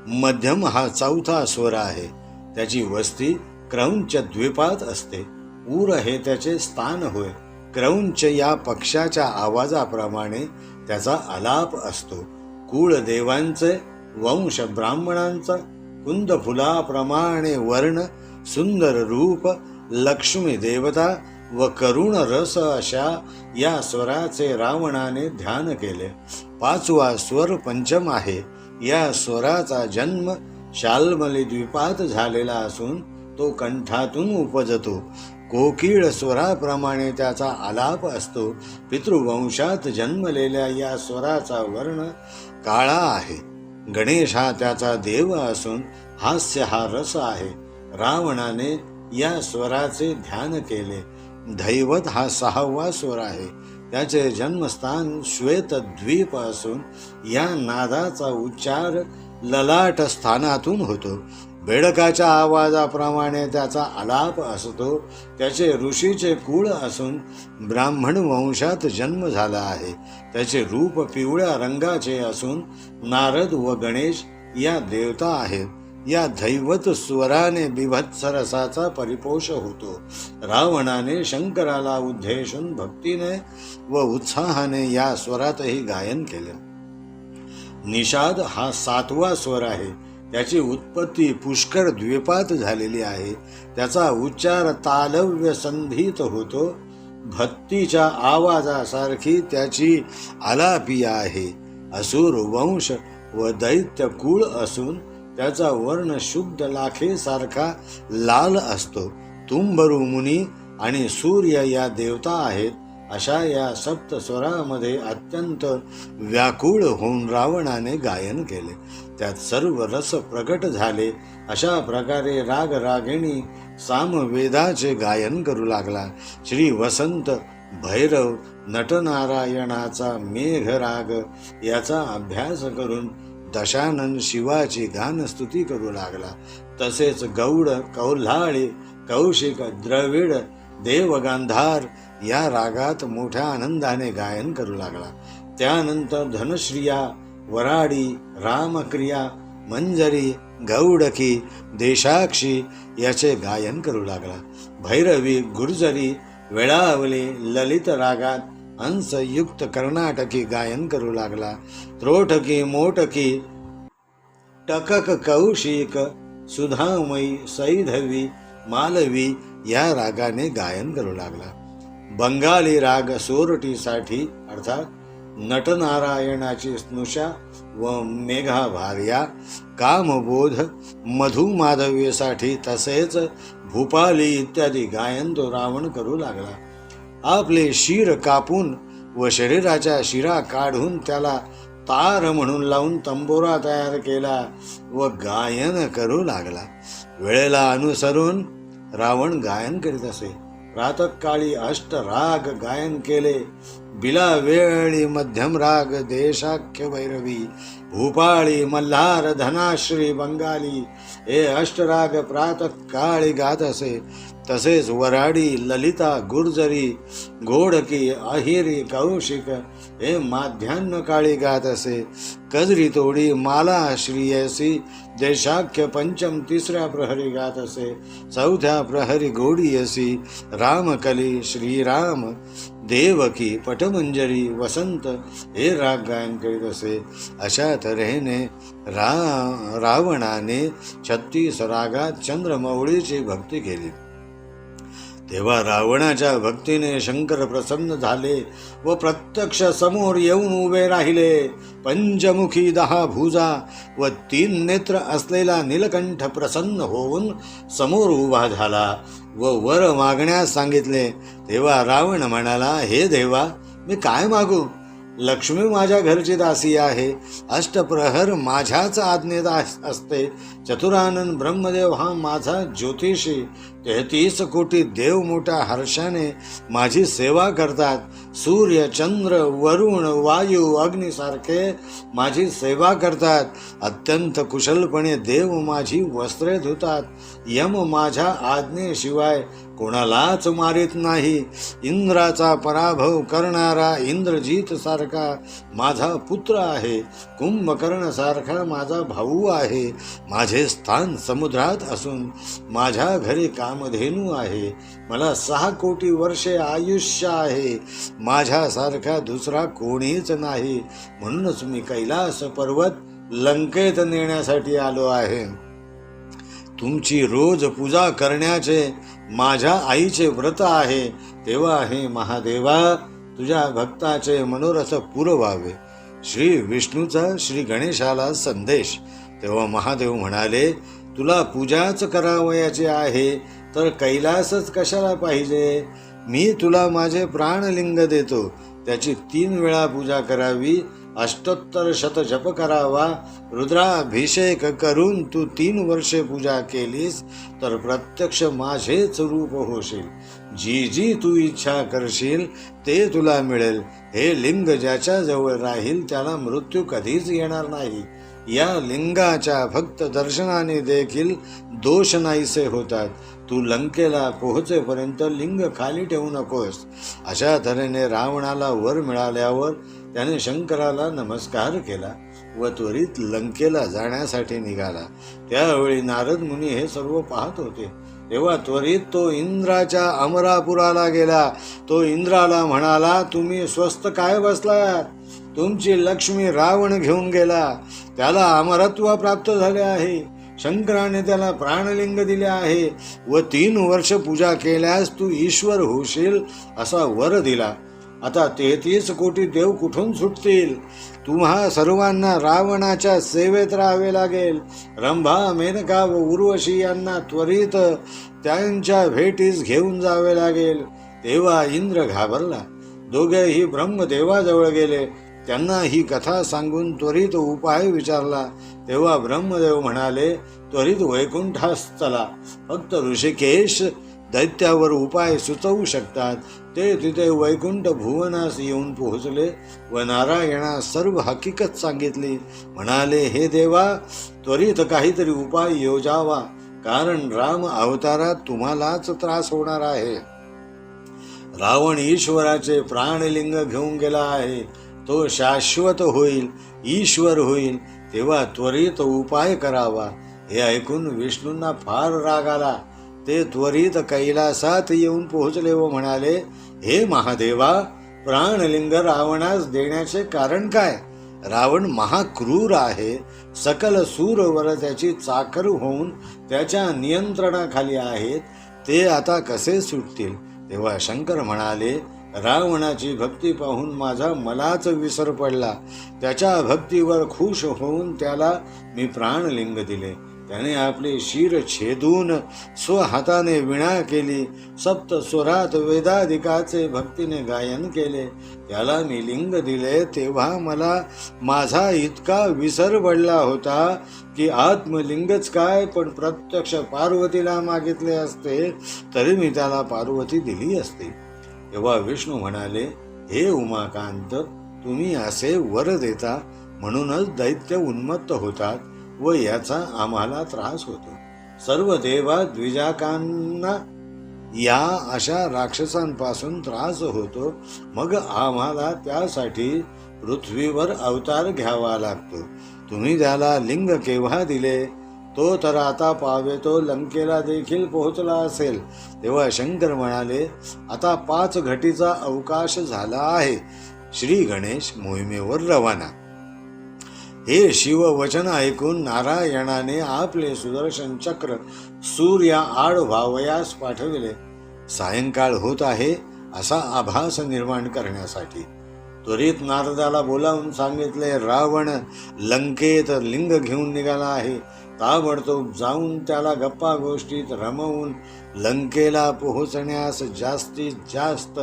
Speaker 1: मध्यम हा चौथा स्वर आहे. त्याची वस्ती क्रौंच द्वीपात असते. उर हे त्याचे स्थान होय. क्रौंच या पक्षाच्या आवाजाप्रमाणे त्याचा आलाप असतो. कुळ देवांचे, वंश ब्राह्मणांचा, कुंद फुलाप्रमाणे वर्ण, सुंदर रूप, लक्ष्मी देवता व करुण रस अशा या स्वराचे रावणाने ध्यान केले. पाचवा स्वर पंचम आहे. या स्वराचा जन्म शाल्मली द्वीपात झालेला असून तो कंठातून उपजतो. कोकिळ स्वराप्रमाणे त्याचा आलाप असतो. पितृवंशात जन्मलेल्या या स्वराचा वर्ण काळा आहे. गणेश हा त्याचा देव असून हास्य हा रस आहे. रावणाने या स्वराचे ध्यान केले. धैवत हा 6वा स्वर आहे. त्याचे जन्मस्थान श्वेतद्वीप असून या नादाचा उच्चार ललाट स्थानातून होतो. बेडकाच्या आवाजाप्रमाणे त्याचा आलाप असतो. त्याचे ऋषीचे कुळ असून ब्राह्मण वंशात जन्म झाला आहे. त्याचे रूप पिवळ्या रंगाचे असून नारद व गणेश या देवता आहेत. या धैवत स्वराने बिभत्स रसाचा परिपोष होतो. रावणाने शंकराला उद्देशून भक्तीने व उत्साहाने या स्वरातही गायन केले. निषाद हा 7वा स्वर आहे. त्याची उत्पत्ती पुष्कर द्वीपात झालेली आहे. त्याचा उच्चार तालव्य संधीत होतो. भक्तीच्या आवाजासारखी त्याची आलापी आहे. असुर वंश व दैत्य कुळ असून त्याचा वर्ण शुद्ध लाखेसारखा लाल असतो. तुंबरू मुनी आणि सूर्य या देवता आहेत. अशा या सप्तस्वरामध्ये अत्यंत व्याकुळ होऊन रावणाने गायन केले. त्यात सर्व रस प्रकट झाले. अशा प्रकारे राग रागिणी सामवेदाचे गायन करू लागला. श्री वसंत भैरव नटनारायणाचा मेघराग याचा अभ्यास करून दशानन शिवाची गानस्तुती करू लागला. तसेच गौड, कौल्हाळी, कौशिक, द्रविड, देवगांधार या रागात मोठ्या आनंदाने गायन करू लागला. त्यानंतर धनश्रिया, वराडी, रामक्रिया, मंजरी, गौडकी, देशाक्षी याचे गायन करू लागला. भैरवी, गुर्जरी, वेळावली, ललित रागात हंसयुक्त कर्नाटकी गायन करू लागला. त्रोटकी, मोटकी, टकक, कौशिक, सुधामयी, सैधवी, मालवी या रागाने गायन करू लागला. बंगाली राग सोरटीसाठी अर्थात नटनारायणाची स्नुषा व मेघाभार्या, कामबोध, मधुमाधव्यसाठी तसेच भूपाली इत्यादी गायन तो रावण करू लागला. आपले शिर कापून व शरीराच्या शिरा काढून त्याला तार म्हणून लावून तंबोरा तयार केला व गायन करू लागला. वेळेला अनुसरून रावण गायन करीत असे. प्रातःकाळी अष्टराग गायन केले. बिला वेळी मध्यम राग, देशाख्य, भैरवी, भूपाळी, मल्हार, धनाश्री, बंगाली हे अष्टराग प्रातःकाळी गात असे. तसेच वराडी, ललिता, गुर्जरी, घोडकी, अहिरी, कौशिक हे माध्यान्ह काळी गात असे. कजरी तोडी, माला, श्रीयसी, देशाख्य पंचम तिसऱ्या प्रहरी गात असे. चौथ्या प्रहरी गोडीयसी, रामकली, श्रीराम, देवकी, पटमंजरी, वसंत हे राग गायन करीत असे. अशा तऱ्हेने रावणाने 36 रागात चंद्रमौळीची भक्ती केली. तेव्हा रावणाच्या भक्तीने शंकर प्रसन्न झाले व प्रत्यक्ष समोर येऊन उभे राहिले. पंचमुखी 10 भुजा व 3 नेत्र असलेला नीलकंठ प्रसन्न होऊन समोर उभा झाला व वर मागण्यास सांगितले. तेव्हा रावण म्हणाला, हे देवा, मी काय मागू? लक्ष्मी माझ्या घरची दासी आहे. अष्टप्रहर माझ्याच आज्ञेत असते. चतुरानन ब्रह्मदेव हा माझा ज्योतिषी. 33 कोटी देव मोठ्या हर्षाने माझी सेवा करतात. सूर्य, चंद्र, वरुण, वायू, अग्निसारखे माझी सेवा करतात. अत्यंत कुशलपणे देव माझी वस्त्रे धुतात. यम माझ्या आज्ञेशिवाय कोणालाच मारित नाही. इंद्राचा पराभव करणारा इंद्रजीत सारखा माझा पुत्र आहे. कुंभकर्ण सारखा माझा भाऊ आहे. माझे स्थान समुद्रात असून माझ्या घरी कामधेनू आहे. मला 6 कोटी वर्षे आयुष्य आहे. माझ्यासारखा दुसरा कोणीच नाही. म्हणूनच मी कैलास पर्वत लंकेत नेण्यासाठी आलो आहे. तुमची रोज पूजा करण्याचे माझ्या आईचे व्रत आहे. तेव्हा हे महादेवा, तुझ्या भक्ताचे मनोरथ पुरवावे. श्री विष्णूचा श्री गणेशाला संदेश. तेव्हा महादेव म्हणाले, तुला पूजाच करावयाची आहे तर कैलासच कशाला पाहिजे? मी तुला माझे प्राणलिंग देतो. त्याची 3 वेळा पूजा करावी. 78 शत जप करावा. रुद्राभिषेक करून तू 3 वर्षे पूजा केलीस तर प्रत्यक्ष माझेच रूप होशील. जी जी तू इच्छा करशील ते तुला मिळेल. हे लिंग ज्याच्या जवळ राहील त्याला मृत्यू कधीच येणार नाही. या लिंगाच्या फक्त दर्शनाने देखील दोष नाहीसे होतात. तू लंकेला पोहोचेपर्यंत लिंग खाली ठेवू नकोस. अशा तऱ्हेने रावणाला वर मिळाल्यावर त्याने शंकराला नमस्कार केला व त्वरित लंकेला जाण्यासाठी निघाला. त्यावेळी नारद मुनी हे सर्व पाहत होते. तेव्हा त्वरित तो इंद्राच्या अमरापुराला गेला. तो इंद्राला म्हणाला, तुम्ही स्वस्थ काय बसलात? तुमची लक्ष्मी रावण घेऊन गेला. त्याला अमरत्व प्राप्त झाले आहे. शंकराने त्याला प्राणलिंग दिले आहे व 3 वर्ष पूजा केल्यास तू ईश्वर होशील असा वर दिला. आता 33 कोटी देव कुठून सुटतील? तुम्हा सर्वांना रावणाच्या सेवेत राहावे लागेल. रंभा, मेनका व उर्वशी यांना त्वरित त्यांच्या भेटीस घेऊन जावे लागेल. तेव्हा इंद्र घाबरला. दोघेही ब्रह्मदेवाजवळ गेले. त्यांना ही कथा सांगून त्वरित उपाय विचारला. तेव्हा ब्रह्मदेव म्हणाले, त्वरित वैकुंठास चला. फक्त ऋषिकेश दैत्यावर उपाय सुचवू शकतात. ते तिथे वैकुंठ भुवनास येऊन पोहोचले व नारायणास सर्व हकीकत सांगितली. म्हणाले, हे देवा, त्वरित काहीतरी उपाय योजावा, कारण राम अवतारात तुम्हालाच त्रास होणार आहे. रावण ईश्वराचे प्राणलिंग घेऊन गेला आहे. तो शाश्वत होईल, ईश्वर होईल. तेव्हा त्वरित उपाय करावा. हे ऐकून विष्णूंना फार राग आला. ते त्वरित कैलासात येऊन पोहोचले व म्हणाले, हे महादेवा, प्राणलिंग रावणास देण्याचे कारण काय? रावण महाक्रूर आहे. सकल सूरवर त्याची चाकर होऊन त्याच्या नियंत्रणाखाली आहेत. ते आता कसे सुटतील? तेव्हा शंकर म्हणाले, रावणाची भक्ती पाहून माझा मलाच विसर पडला. त्याच्या भक्तीवर खुश होऊन त्याला मी प्राणलिंग दिले. त्याने आपले शिर छेदून स्वहाताने विणा केली. सप्त स्वरात वेदाधिकाचे भक्तीने गायन केले. त्याला मी लिंग दिले तेव्हा मला माझा इतका विसर पडला होता की आत्मलिंगच काय, पण प्रत्यक्ष पार्वतीला मागितले असते तरी मी त्याला पार्वती दिली असती. तेव्हा विष्णू म्हणाले, हे उमाकांत, तुम्ही असे वर देता म्हणूनच दैत्य उन्मत्त होतात व याचा आम्हाला त्रास होतो. सर्व देवा द्विजाकांना या अशा राक्षसांपासून त्रास होतो. मग आम्हाला त्यासाठी पृथ्वीवर अवतार घ्यावा लागतो. तुम्ही त्याला लिंग केव्हा दिले? तो तर आता पावेतो लंकेला देखील पोहोचला असेल. तेव्हा शंकर म्हणाले, आता 5 घटीचा अवकाश झाला आहे. श्री गणेश मोहिमेवर रवाना. हे शिव वचन ऐकून नारायणाने आपले सुदर्शन चक्र सूर्या आड व्हावयास पाठविले. सायंकाळ होत आहे असा आभास निर्माण करण्यासाठी. त्वरित नारदाला बोलावून सांगितले, रावण लंकेत लिंग घेऊन निघाला आहे. ताबडतोब जाऊन त्याला गप्पा गोष्टीत रमवून लंकेला पोहोचण्यास जास्तीत जास्त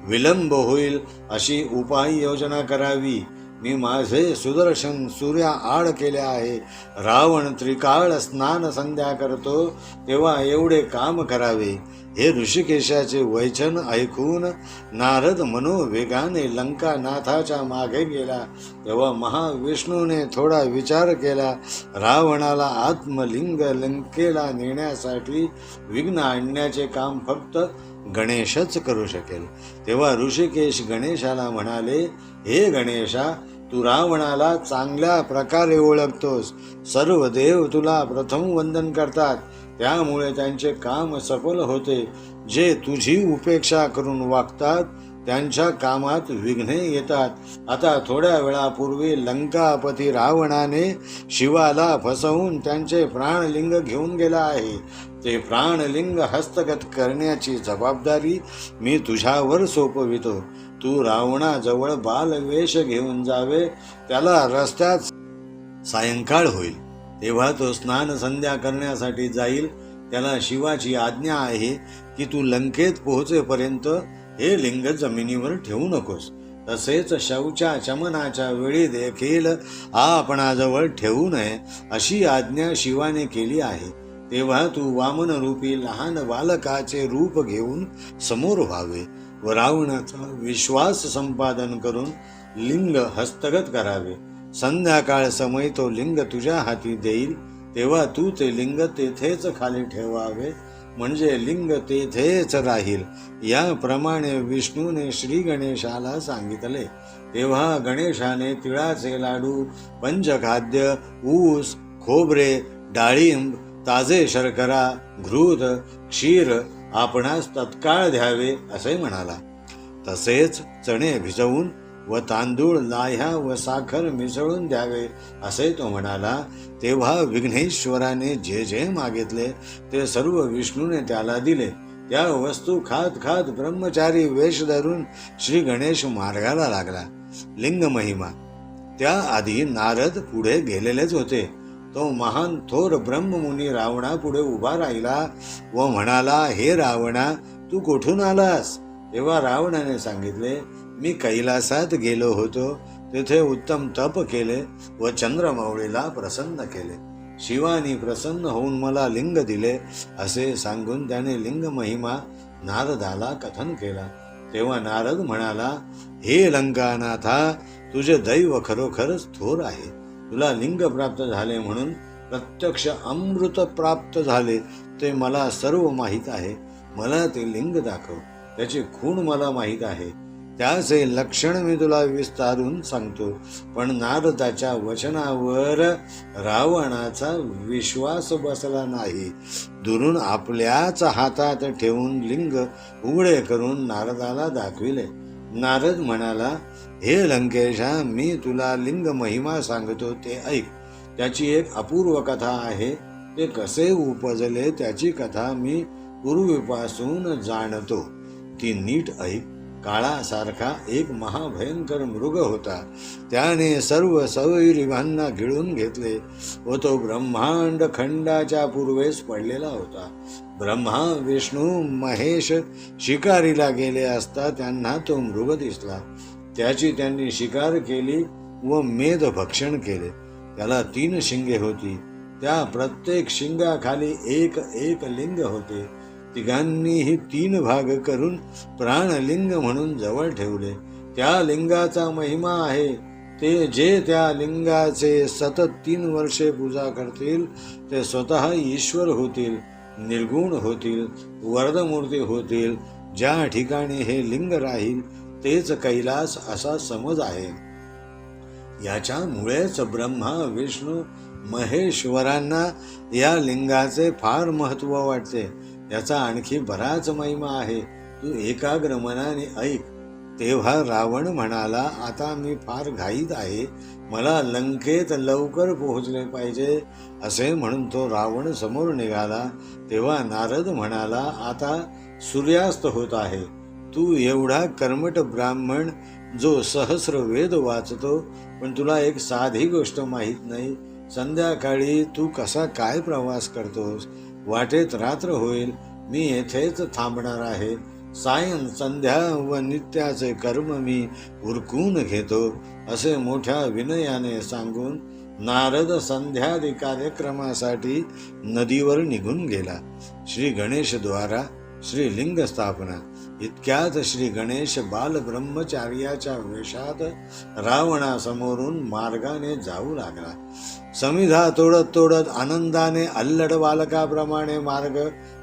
Speaker 1: विलंब होईल अशी उपाययोजना करावी. मी माझे सुदर्शन सूर्या आड केले आहे. रावण त्रिकाळ स्नान संध्या करतो तेव्हा एवढे काम करावे. हे ऋषिकेशाचे वचन ऐकून नारद मनोवेगाने लंका नाथाच्या मागे गेला. तेव्हा महाविष्णूने थोडा विचार केला. रावणाला आत्मलिंग लंकेला नेण्यासाठी विघ्न आणण्याचे काम फक्त गणेशच करू शकेल. तेव्हा ऋषिकेश गणेशाला म्हणाले, हे गणेशा, तू रावणाला चांगल्या प्रकारे ओळखतोस. सर्व देव तुला प्रथम वंदन करतात. त्यामुळे त्यांचे काम सफल होते. जे तुझी उपेक्षा करून वागतात त्यांच्या कामात विघ्ने येतात. आता थोड्या वेळापूर्वी लंकापती रावणाने शिवाला फसवून त्यांचे प्राणलिंग घेऊन गेला आहे. ते प्राणलिंग हस्तगत करण्याची जबाबदारी मी तुझ्यावर सोपवितो. तू रावणाजवळ बालवेश घेऊन जावे. त्याला रस्त्यात सायंकाळ होईल तेव्हा तो स्नान संध्या करण्यासाठी जाईल. त्याला शिवाची आज्ञा आहे की तू लंकेत पोहोचेपर्यंत हे लिंग जमिनीवर ठेवू नकोस. तसेच शौचाचमनाच्या वेळी देखील आपणाजवळ ठेवू नये अशी आज्ञा शिवाने केली आहे. तेव्हा तू वामन रूपी लहान बालकाचे रूप घेऊन समोर व्हावे व रावणाचा विश्वास संपादन करून लिंग हस्तगत करावे. संध्याकाळ समय तो लिंग तुझ्या हाती देईल तेव्हा तू ते लिंग तेथेच खाली ठेवावे, म्हणजे लिंग तेथेच राहील. याप्रमाणे विष्णूने श्री गणेशाला सांगितले. तेव्हा गणेशाने तिळाचे लाडू, पंचखाद्य, ऊस, खोबरे, डाळिंब, ताजे शर्करा, घृत, क्षीर आपणास तत्काळ द्यावे असे म्हणाला. तसेच चणे भिजवून व तांदूळ, लाह्या व साखर मिसळून द्यावे असे तो म्हणाला. तेव्हा विघ्नेश्वराने जे जे मागितले ते सर्व विष्णूने त्याला दिले. त्या वस्तू खात खात ब्रह्मचारी वेश धरून श्री गणेश मार्गाला लागला. लिंग महिमा. त्याआधी नारद पुढे गेलेलेच होते. तो महान थोर ब्रह्ममुनी रावणा पुढे उभा राहिला व म्हणाला, हे रावणा, तू कुठून आलास? तेव्हा रावणाने सांगितले, मी कैलासात गेलो होतो. तेथे उत्तम तप केले व चंद्रमौळीला प्रसन्न केले. शिवानी प्रसन्न होऊन मला लिंग दिले, असे सांगून त्याने लिंग महिमा नारदाला कथन केला. तेव्हा नारद म्हणाला, हे लंकानाथा, तुझे दैव खरोखरच थोर आहे. तुला लिंग प्राप्त झाले म्हणून प्रत्यक्ष अमृत प्राप्त झाले ते मला सर्व माहीत आहे. मला ते लिंग दाखव. त्याची खूण मला माहीत आहे. त्याचे लक्षण मी तुला विस्तारून सांगतो. पण नारदाच्या वचनावर रावणाचा विश्वास बसला नाही. दुरून आपल्याच हातात ठेवून लिंग उघडे करून नारदाला दाखविले. नारद म्हणाला, हे लंकेशा, मी तुला लिंग महिमा सांगतो ते ऐक. त्याची एक अपूर्व कथा आहे. ते कसे उपजले त्याची कथा मी पूर्वीपासून जाणतो. ती नीट ऐक. काळासारखा एक महाभयंकर मृग होता. त्याने सर्व सवैरिवांना गिळून घेतले व तो ब्रह्मांड खंडाच्या पूर्वेस पडलेला होता. ब्रह्मा, विष्णू, महेश शिकारीला गेले असता त्यांना तो मृग दिसला. त्याची त्यांनी शिकार केली व मेध भक्षण केले. त्याला 3 शिंगे होती. त्या प्रत्येक शिंगाखाली एक एक लिंग होते. तिघांनीही 3 भाग करून प्राणलिंग म्हणून जवळ ठेवले. त्या लिंगाचा महिमा आहे. ते जे त्या लिंगाचे सतत 3 वर्षे पूजा करतील ते स्वतः ईश्वर होतील, निर्गुण होतील, वरदमूर्ती होतील. ज्या ठिकाणी हे लिंग राहील तेच कैलास असा समज आहे. याच्यामुळेच ब्रह्मा, विष्णू, महेश्वरांना या लिंगाचे फार महत्व वाटते. याचा आणखी बराच महिमा आहे. तू एकाग्र मनाने ऐक. तेव्हा रावण म्हणाला, आता मी फार घाईत आहे. मला लंकेत लवकर पोहोचले पाहिजे. असे म्हणून तो रावण समोर निघाला. तेव्हा नारद म्हणाला, आता सूर्यास्त होत आहे. तू एवढा कर्मठ ब्राह्मण जो सहस्र वेद वाचतो, पण तुला एक साधी गोष्ट माहीत नाही. संध्याकाळी तू कसा काय प्रवास करतोस? वाटेत रात्र होईल. मी येथेच थांबणार आहे. सायं संध्या व नित्याचे कर्म मी उरकून घेतो. असे मोठ्या विनयाने सांगून नारद संध्यादी कार्यक्रमासाठी नदीवर निघून गेला. श्री गणेश द्वारा श्री लिंग स्थापना. इतक्यात श्री गणेश बाल ब्रह्मचार्याच्या वेशात रावणासमोरून मार्गाने जाऊ लागला. समिधा तोडत तोडत आनंदाने अल्लड बालकाप्रमाणे मार्ग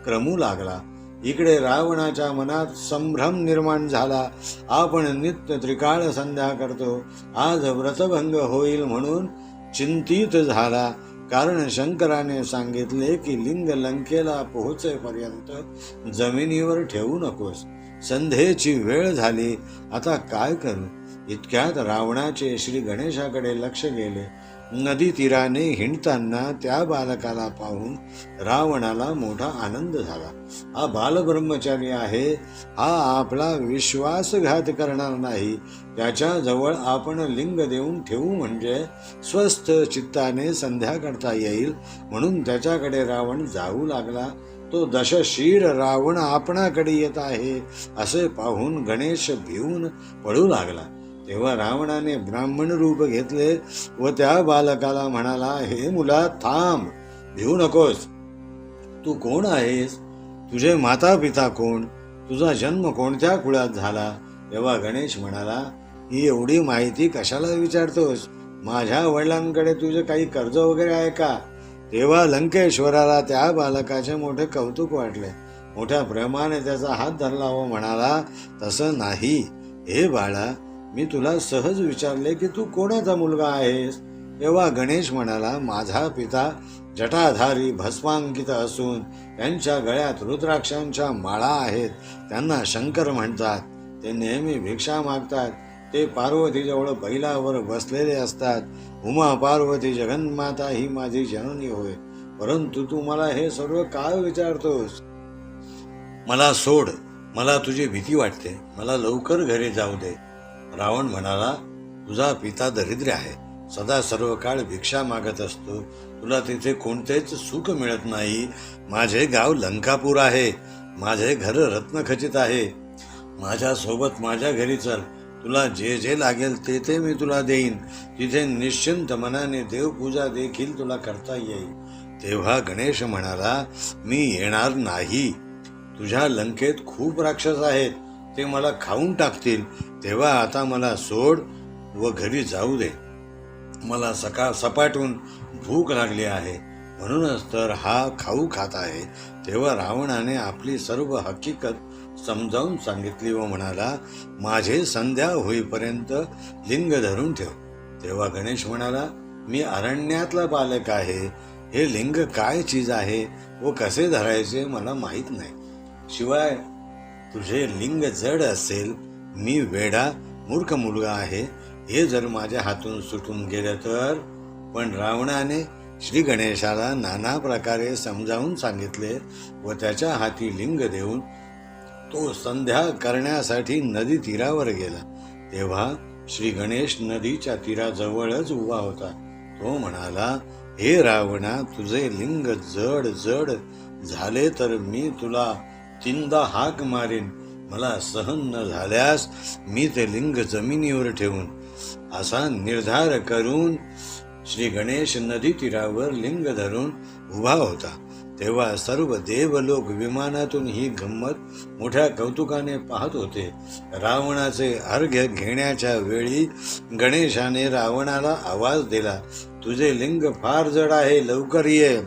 Speaker 1: क्रमू लागला. इकडे रावणाच्या मनात संभ्रम निर्माण झाला. आपण नित्य त्रिकाळ संध्या करतो, आज व्रतभंग होईल म्हणून चिंतित झाला. कारण शंकराने सांगितले की लिंग लंकेला पोहोचेपर्यंत जमिनीवर ठेवू नकोस. संध्येची वेळ झाली, आता काय करू? इतक्यात रावणाचे श्री गणेशाकडे लक्ष गेले. नदी तीराने हिंडताना त्या बालकाला पाहून रावणाला मोठा आनंद झाला. हा बालब्रह्मचारी आहे. हा आपला विश्वासघात करणार नाही. त्याच्याजवळ आपण लिंग देऊन ठेवू म्हणजे स्वस्थ चित्ताने संध्या करता येईल म्हणून त्याच्याकडे रावण जाऊ लागला. तो दशशीर रावण आपणाकडे येत आहे असे पाहून गणेश भिवून पळू लागला. तेव्हा रावणाने ब्राह्मण रूप घेतले व त्या बालकाला म्हणाला, हे मुला थांब, भिवू नकोस. तू कोण आहेस? तुझे माता पिता कोण? तुझा जन्म कोणत्या कुळात झाला? तेव्हा गणेश म्हणाला, ही एवढी माहिती कशाला विचारतोस? माझ्या वडिलांकडे तुझे काही कर्ज वगैरे आहे का? तेव्हा लंकेश्वराला त्या बालकाचे मोठे कौतुक वाटले. मोठ्या प्रेमाने त्याचा हात धरला व म्हणाला, तसं नाही हे बाळा, मी तुला सहज विचारले की तू कोणाचा मुलगा आहेस? तेव्हा गणेश म्हणाला, माझा पिता जटाधारी भस्मांकित असून त्यांच्या गळ्यात रुद्राक्षांच्या माळा आहेत. त्यांना शंकर म्हणतात. ते नेहमी भिक्षा मागतात. ते पार्वतीजवळ बैलावर बसलेले असतात. उमा पार्वती जगन्माता ही माझी जननी होय. परंतु तू मला हे सर्व काय विचारतोस? मला सोड, मला तुझी भीती वाटते, मला लवकर घरी जाऊ दे. रावण म्हणाला, तुझा पिता दरिद्र आहे, सदा सर्व काळ भिक्षा मागत असतो, तुला तिथे कोणतेच सुख मिळत नाही. माझे गाव लंकापूर आहे, माझे घर रत्नखचित आहे, माझ्या सोबत माझ्या घरी चल, तुला जे जे लागेल ते ते मी तुला देईन. तिथे निश्चिंत मनाने देवपूजा देखील तुला करता येईल. तेव्हा गणेश म्हणाला, मी येणार नाही. तुझ्या लंकेत खूप राक्षस आहेत, ते मला खाऊन टाकतील. तेव्हा आता मला सोड व घरी जाऊ दे. मला सपाटून भूक लागली आहे, म्हणूनच तर हा खाऊ खात आहे. तेव्हा रावणाने आपली सर्व हकीकत समजावून सांगितली व म्हणाला, माझे संध्या होईपर्यंत लिंग धरून ठेव. तेव्हा गणेश म्हणाला, मी अरण्यातला बालक आहे, हे लिंग काय चीज आहे व कसे धरायचे मला माहीत नाही. शिवाय तुझे लिंग जड असेल, मी वेडा मूर्ख मुलगा आहे, हे जर माझ्या हातून सुटून गेलं तर. पण रावणाने श्री गणेशाला नाना प्रकारे समजावून सांगितले व त्याच्या हाती लिंग देऊन तो संध्या करण्यासाठी नदी तीरावर गेला. तेव्हा श्री गणेश नदीच्या तीराजवळच उभा होता. तो म्हणाला, हे रावणा, तुझे लिंग जड जड झाले तर मी तुला 3दा हाक मारेन. मला सहन न झाल्यास मी ते लिंग जमिनीवर ठेवून. असा निर्धार करून श्री गणेश नदी तीरावर लिंग धरून उभा होता. तेव्हा सर्व देवलोक विमानातून ही गंमत मोठ्या कौतुकाने पाहत होते. रावणाचे अर्घ्य घेण्याच्या वेळी गणेशाने रावणाला आवाज दिला, तुझे लिंग फार जड आहे, लवकर ये.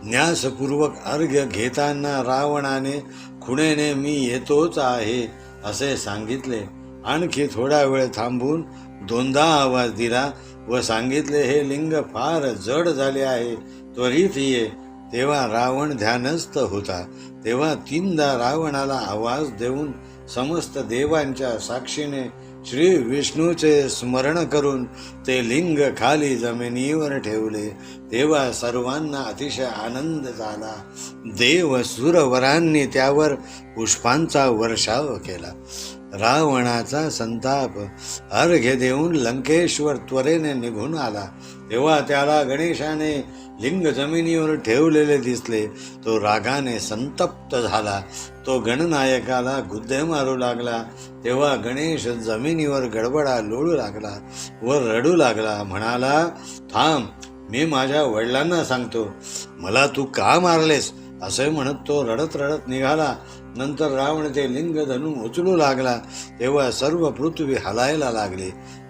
Speaker 1: न्यासपूर्वक अर्घ्य घेताना रावणाने खुणेने मी येतोच आहे असे सांगितले. आणखी थोडा वेळ थांबून 2दा आवाज दिला व सांगितले, हे लिंग फार जड झाले आहे, त्वरित ये. तेव्हा रावण ध्यानस्थ होता. तेव्हा 3दा रावणाला आवाज देऊन समस्त देवांच्या साक्षीने श्री विष्णूचे स्मरण करून ते लिंग खाली जमिनीवर ठेवले. तेव्हा सर्वांना अतिशय आनंद झाला. देव सुरवरांनी त्यावर पुष्पांचा वर्षाव केला. रावणाचा संताप अर्घ्य देऊन लंकेश्वर त्वरेने निघून आला. तेव्हा त्याला गणेशाने लिंग जमिनीवर ठेवलेले दिसले. तो रागाने संतप्त झाला. तो गणनायकाला गुद्दे मारू लागला. तेव्हा गणेश जमिनीवर गडबडा लोळू लागला व रडू लागला. म्हणाला, थांब, मी माझ्या वडिलांना सांगतो, मला तू का मारलेस. असे म्हणत तो रडत रडत निघाला. नंतर रावण ते लिंग धरून उचलू लागला. तेव्हा सर्व पृथ्वी हलायला लागली,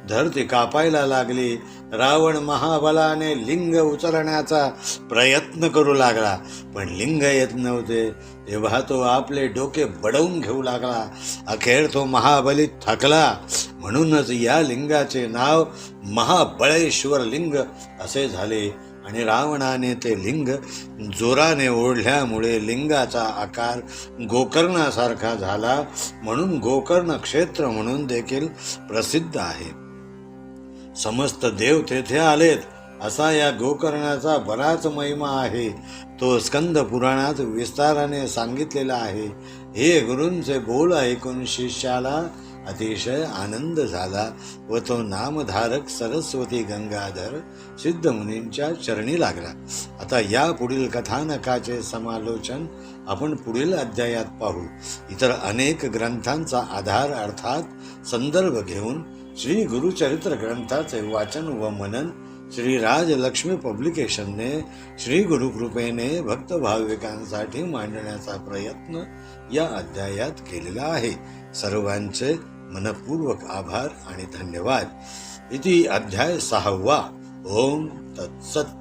Speaker 1: धरती कापायला लागली. रावण महाबलाने लिंग उचलण्याचा प्रयत्न करू लागला, पण लिंग येत नव्हते. तेव्हा तो आपले डोके बडवून घेऊ लागला. अखेर तो महाबली थकला. म्हणूनच या लिंगाचे नाव महाबळेश्वर लिंग असे झाले. आणि रावणाने ते लिंग जोराने ओढल्यामुळे लिंगाचा आकार गोकर्णासारखा झाला. म्हणून गोकर्ण क्षेत्र म्हणून देखील प्रसिद्ध आहे. समस्त देव तेथे आलेत. असा या गोकर्णाचा बराच महिमा आहे. तो स्कंद पुराणात विस्ताराने सांगितलेला आहे. हे गुरूंचे बोल ऐकून शिष्याला अतिशय आनंद झाला व तो नामधारक सरस्वती गंगाधर सिद्धमुनींच्या चरणी लागला. आता या पुढील कथानकाचे समालोचन आपण पुढील अध्यायात पाहू. इतर अनेक ग्रंथांचा आधार अर्थात संदर्भ घेऊन श्री गुरुचरित्र ग्रंथाचे वाचन व मनन श्री राजलक्ष्मी पब्लिकेशनने श्री गुरुकृपेने भक्त भाविकांसाठी मांडण्याचा प्रयत्न या अध्यायात केलेला आहे. सर्वांचे मनपूर्वक आभार आणि धन्यवाद. इति अध्याय 6. ओम तत्सत.